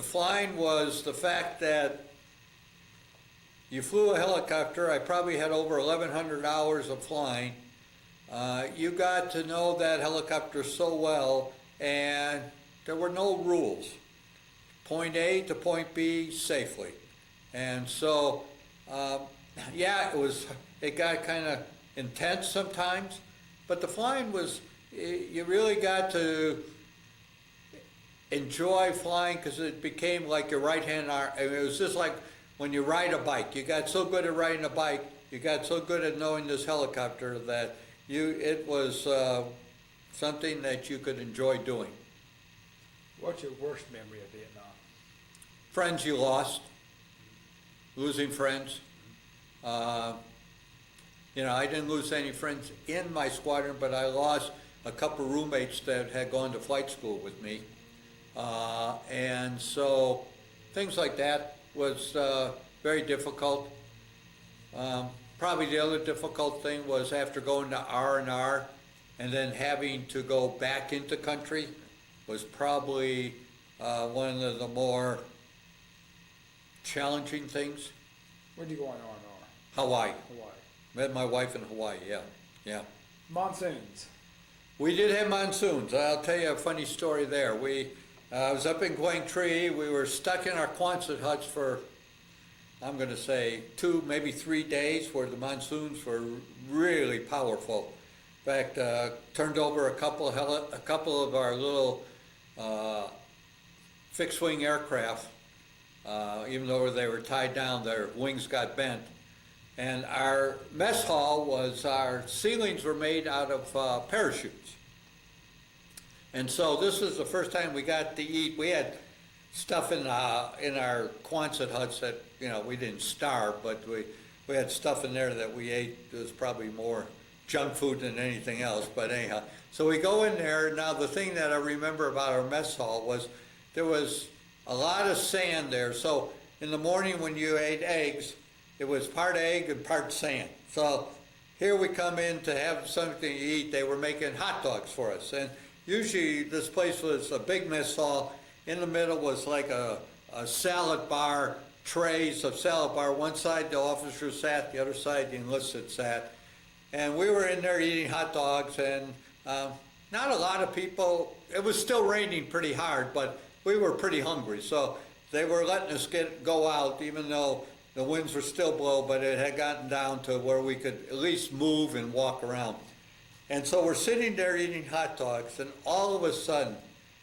flying was the fact that you flew a helicopter. I probably had over 1,100 hours of flying. You got to know that helicopter so well, and there were no rules. Point A to point B safely. And so, yeah, it got kind of intense sometimes, but the flying was, you really got to enjoy flying because it became like your right hand arm. It was just like when you ride a bike. You got so good at riding a bike, you got so good at knowing this helicopter that it was something that you could enjoy doing. What's your worst memory of Vietnam? Friends you lost, losing friends. You know, I didn't lose any friends in my squadron, but I lost a couple roommates that had gone to flight school with me. And so things like that was very difficult. Probably the other difficult thing was after going to R&R and then having to go back into country was probably one of the more challenging things. Where'd you go on R&R? Hawaii. Hawaii. Met my wife in Hawaii, yeah. Monsoons. We did have monsoons. I'll tell you a funny story there. I was up in Quang Tri. We were stuck in our Quonset huts for, I'm going to say, 2, maybe 3 days where the monsoons were really powerful. In fact, turned over a couple of our little fixed-wing aircraft. Even though they were tied down, their wings got bent. And our mess hall our ceilings were made out of parachutes. And so this was the first time we got to eat. We had stuff in our Quonset huts that, you know, we didn't starve, but we had stuff in there that we ate. It was probably more junk food than anything else, but anyhow. So we go in there. Now the thing that I remember about our mess hall was there was a lot of sand there. So in the morning when you ate eggs, it was part egg and part sand. So here we come in to have something to eat. They were making hot dogs for us. And usually this place was a big mess hall. In the middle was like a salad bar, trays of salad bar. One side the officers sat, the other side the enlisted sat. And we were in there eating hot dogs, and not a lot of people. It was still raining pretty hard, but we were pretty hungry. So they were letting us go out, even though the winds were still blowing, but it had gotten down to where we could at least move and walk around. And so we're sitting there eating hot dogs, and all of a sudden,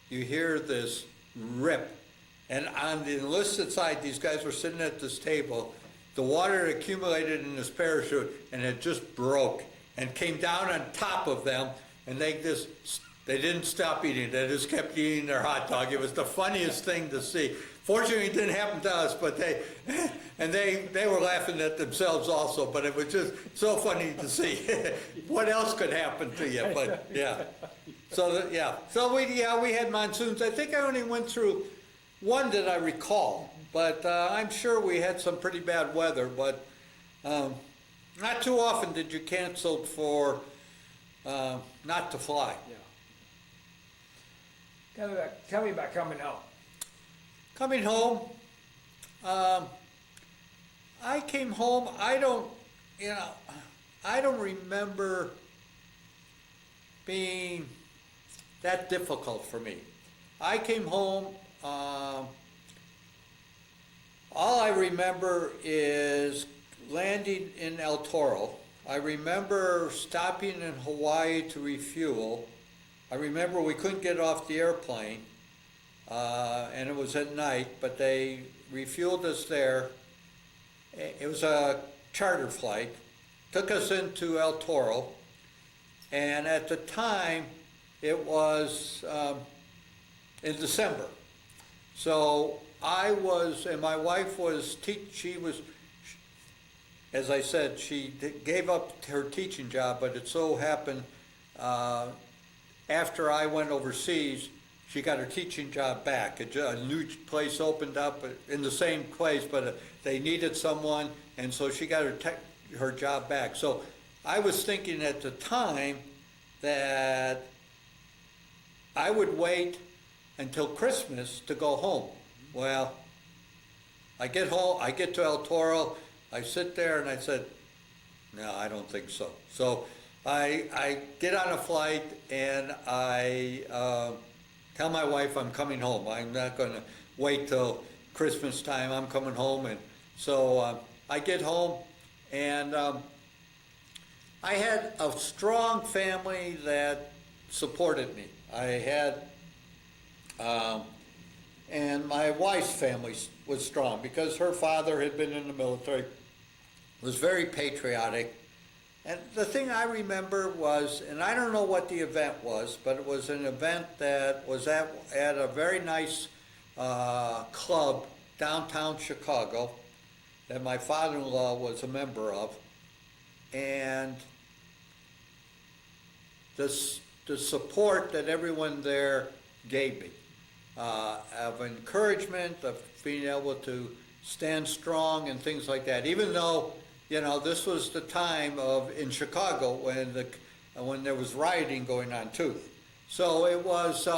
you hear this rip. And on the enlisted side, these guys were sitting at this table. The water had accumulated in this parachute, and it just broke and came down on top of them, and they didn't stop eating. They just kept eating their hot dog. It was the funniest thing to see. Fortunately, it didn't happen to us, but they were laughing at themselves also, but it was just so funny to see. What else could happen to you? But yeah. So we had monsoons. I think I only went through one that I recall, but I'm sure we had some pretty bad weather, but not too often did you cancel for not to fly. Yeah. Tell me about coming home. Coming home, I came home, I don't remember being that difficult for me. I came home, all I remember is landing in El Toro. I remember stopping in Hawaii to refuel. I remember we couldn't get off the airplane, and it was at night, but they refueled us there. It was a charter flight, took us into El Toro, and at the time, it was in December. So I was, and my wife was, she was, as I said, she gave up her teaching job, but it so happened after I went overseas, she got her teaching job back. A new place opened up in the same place, but they needed someone, and so she got her job back. So I was thinking at the time that I would wait until Christmas to go home. Well, I get home, I get to El Toro, I sit there and I said, no, I don't think so. So I get on a flight and I tell my wife I'm coming home. I'm not going to wait till Christmas time. I'm coming home. And so I get home, and I had a strong family that supported me. I had, and my wife's family was strong because her father had been in the military, was very patriotic. And the thing I remember was, and I don't know what the event was, but it was an event that was at a very nice club downtown Chicago that my father-in-law was a member of. And the support that everyone there gave me, of encouragement, of being able to stand strong and things like that, even though, you know, this was the time in Chicago when there was rioting going on too. So it was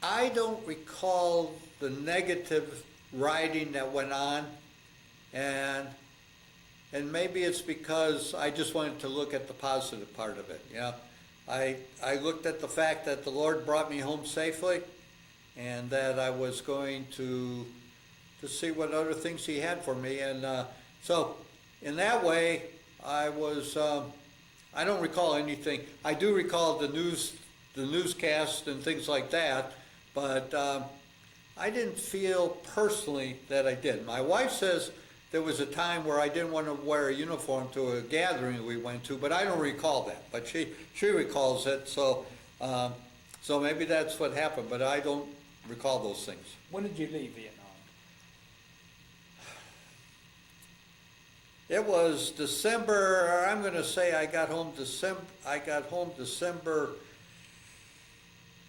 I don't recall the negative rioting that went on, and maybe it's because I just wanted to look at the positive part of it. You know, I looked at the fact that the Lord brought me home safely, and that I was going to see what other things He had for me, and so in that way, I was. I don't recall anything. I do recall the newscast and things like that, but I didn't feel personally that I did. My wife says there was a time where I didn't want to wear a uniform to a gathering we went to, but I don't recall that. But she recalls it, so maybe that's what happened, but I don't recall those things. When did you leave Vietnam? It was December, I'm going to say I got home December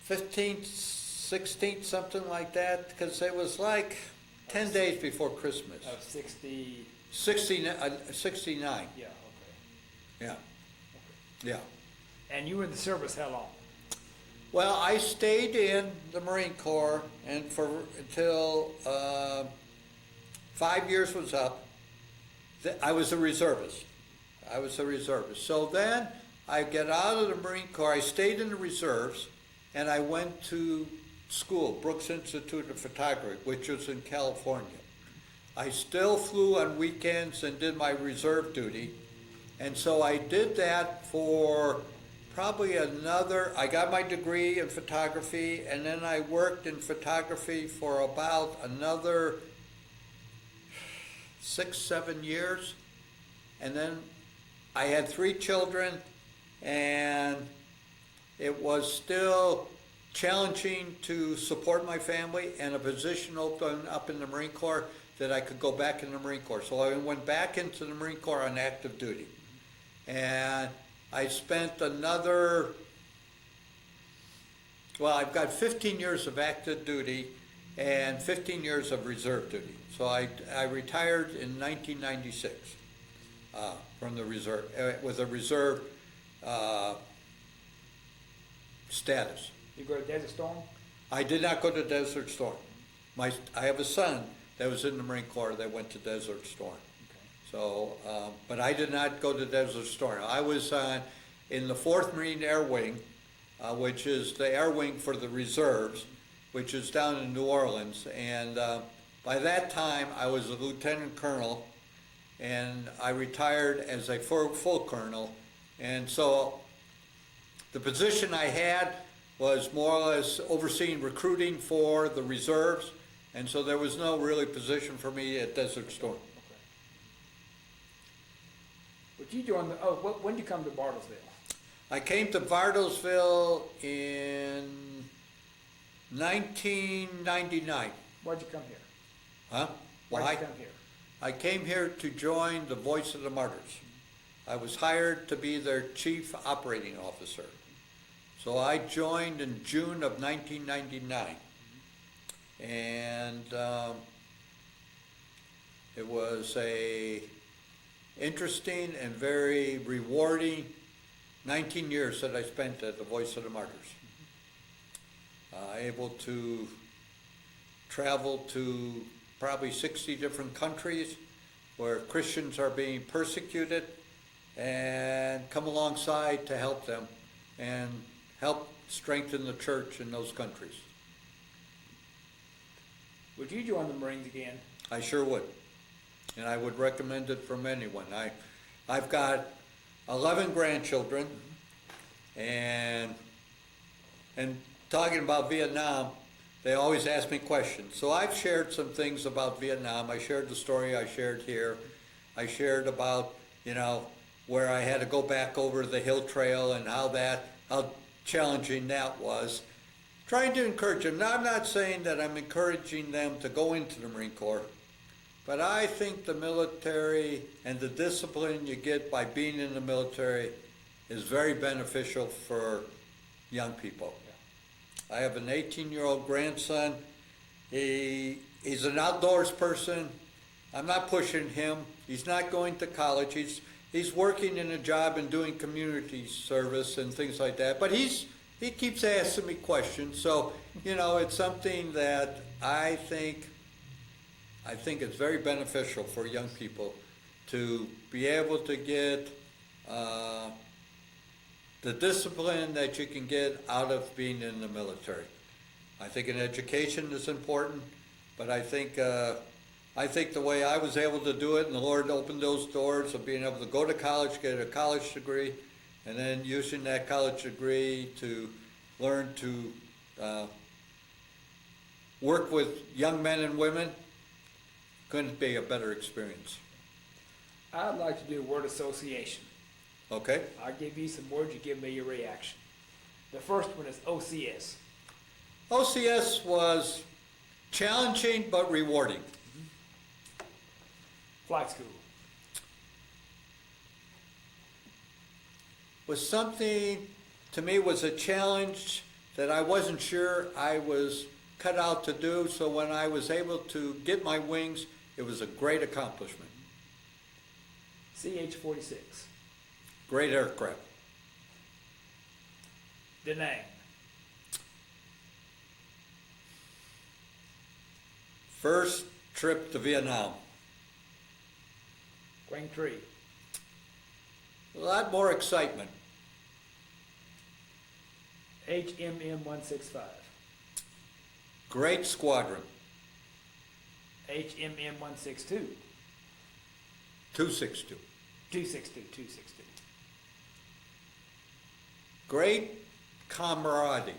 15th, 16th, something like that, because it was like 10 days before Christmas. Of 69. 69. Yeah, okay. Yeah. Okay. Yeah. And you were in the service how long? Well, I stayed in the Marine Corps and until 5 years was up. I was a reservist. So then I get out of the Marine Corps. I stayed in the reserves, and I went to school, Brooks Institute of Photography, which was in California. I still flew on weekends and did my reserve duty. And so I did that for probably I got my degree in photography, and then I worked in photography for about another 6, 7 years. And then I had 3 children, and it was still challenging to support my family, and a position opened up in the Marine Corps that I could go back in the Marine Corps. So I went back into the Marine Corps on active duty. And I spent I've got 15 years of active duty and 15 years of reserve duty. So I retired in 1996 from the reserve, with a reserve status. You go to Desert Storm? I did not go to Desert Storm. I have a son that was in the Marine Corps that went to Desert Storm. Okay. So, but I did not go to Desert Storm. I was in the 4th Marine Air Wing, which is the air wing for the reserves, which is down in New Orleans. And by that time, I was a lieutenant colonel, and I retired as a full colonel. And so the position I had was more or less overseeing recruiting for the reserves, and so there was no really position for me at Desert Storm. Okay. But you joined when did you come to Bartlesville? I came to Bartlesville in 1999. Why'd you come here? Huh? Why'd you come here? I came here to join the Voice of the Martyrs. I was hired to be their chief operating officer. So I joined in June of 1999. And it was a interesting and very rewarding 19 years that I spent at the Voice of the Martyrs. Able to travel to probably 60 different countries where Christians are being persecuted, and come alongside to help them and help strengthen the church in those countries. Would you join the Marines again? I sure would, and I would recommend it from anyone. I've got 11 grandchildren, and talking about Vietnam, they always ask me questions. So I've shared some things about Vietnam. I shared the story I shared here. I shared about, where I had to go back over the hill trail and how challenging that was. Trying to encourage them. Now, I'm not saying that I'm encouraging them to go into the Marine Corps, but I think the military and the discipline you get by being in the military is very beneficial for young people. I have an 18-year-old grandson. He's an outdoors person. I'm not pushing him. He's not going to college. He's working in a job and doing community service and things like that. But he keeps asking me questions. So, it's something that I think it's very beneficial for young people to be able to get the discipline that you can get out of being in the military. I think an education is important, but I think the way I was able to do it, and the Lord opened those doors of being able to go to college, get a college degree, and then using that college degree to learn to work with young men and women, couldn't be a better experience. I'd like to do a word association. Okay? I'll give you some words, you give me your reaction. The first one is OCS. OCS was challenging but rewarding. Flight school. Was something, to me, was a challenge that I wasn't sure I was cut out to do, so when I was able to get my wings, it was a great accomplishment. CH-46. Great aircraft. Da Nang. First trip to Vietnam. Quang Tri. A lot more excitement. HMM 165. Great squadron, HMM 162. 262. 262, 262. Great camaraderie.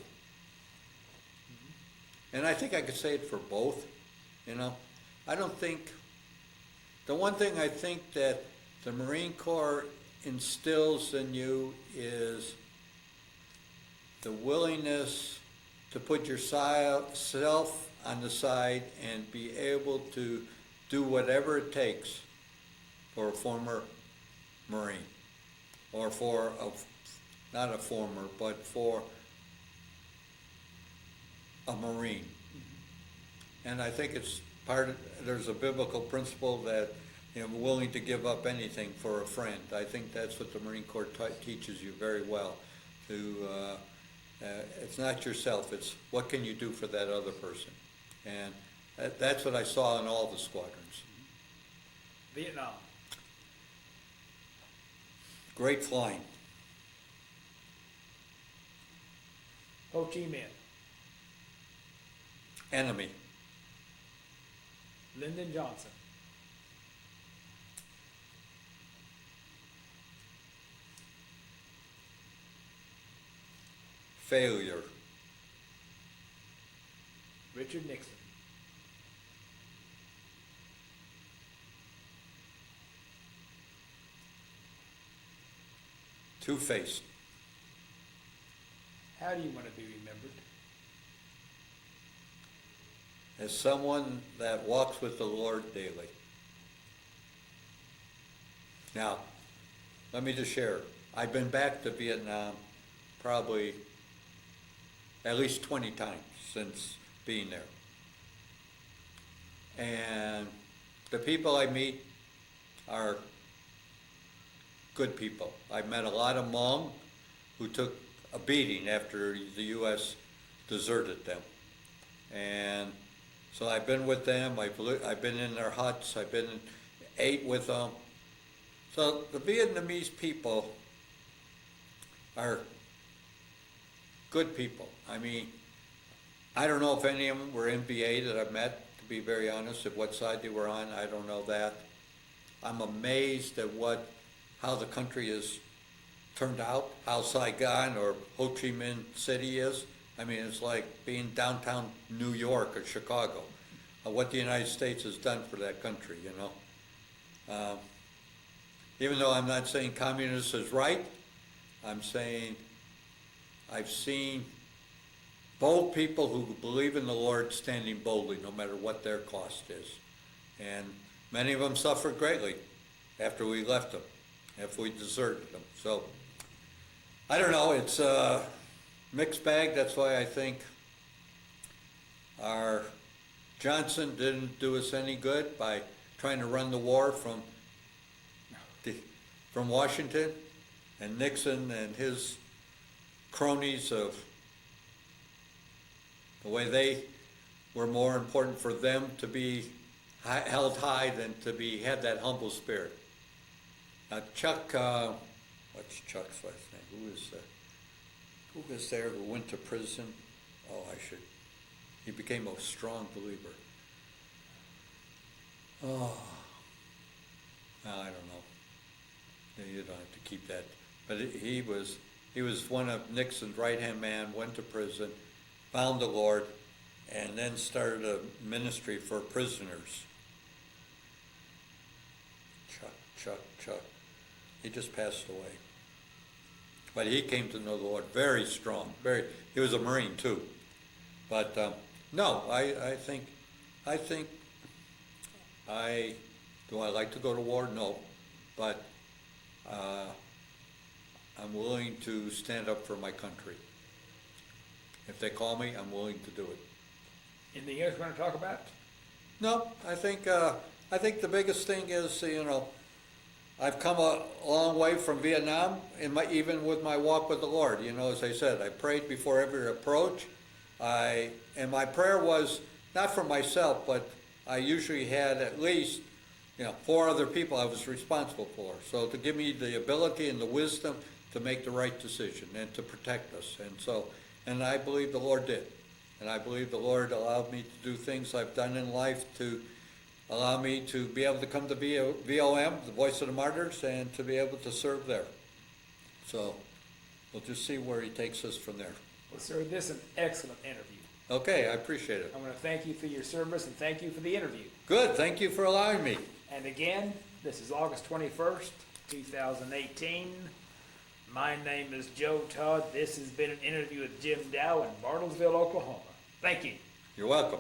And I think I could say it for both, you know. I don't think, the one thing I think that the Marine Corps instills in you is the willingness to put yourself on the side and be able to do whatever it takes for a former Marine, or for not a former, but for a Marine. And I think it's there's a biblical principle that, you know, willing to give up anything for a friend. I think that's what the Marine Corps teaches you very well. It's not yourself, it's what can you do for that other person. And that's what I saw in all the squadrons. Vietnam. Great flying. Ho Chi Minh. Enemy. Lyndon Johnson. Failure. Richard Nixon. Two-faced. How do you want to be remembered? As someone that walks with the Lord daily. Now, let me just share. I've been back to Vietnam probably at least 20 times since being there. And the people I meet are good people. I've met a lot of Hmong who took a beating after the U.S. deserted them. And so I've been with them, I've been in their huts, ate with them. So the Vietnamese people are good people. I mean, I don't know if any of them were NBA that I've met, to be very honest, at what side they were on, I don't know that. I'm amazed at how the country has turned out, how Saigon or Ho Chi Minh City is. I mean, it's like being downtown New York or Chicago, what the United States has done for that country, you know. Even though I'm not saying communism is right, I'm saying I've seen bold people who believe in the Lord standing boldly, no matter what their cost is. And many of them suffered greatly after we left them, after we deserted them. So, I don't know, it's a mixed bag. That's why I think our Johnson didn't do us any good by trying to run the war from Washington, and Nixon and his cronies of the way they were more important for them to be held high than to have that humble spirit. Now Chuck, what's Chuck's last name? Who was there who went to prison? Oh, he became a strong believer. Oh, I don't know. You don't have to keep that. But he was one of Nixon's right-hand man, went to prison, found the Lord, and then started a ministry for prisoners. Chuck. He just passed away. But he came to know the Lord very strong. He was a Marine too. But no, I think do I like to go to war? No. But I'm willing to stand up for my country. If they call me, I'm willing to do it. Anything else you want to talk about? No, I think the biggest thing is, you know, I've come a long way from Vietnam, even with my walk with the Lord. You know, as I said, I prayed before every approach. And my prayer was not for myself, but I usually had at least, 4 other people I was responsible for. So to give me the ability and the wisdom to make the right decision and to protect us. And I believe the Lord did. And I believe the Lord allowed me to do things I've done in life to allow me to be able to come to VOM, the Voice of the Martyrs, and to be able to serve there. So we'll just see where he takes us from there. Well, sir, this is an excellent interview. Okay, I appreciate it. I want to thank you for your service and thank you for the interview. Good, thank you for allowing me. And again, this is August 21st, 2018. My name is Joe Todd. This has been an interview with Jim Dau in Bartlesville, Oklahoma. Thank you. You're welcome.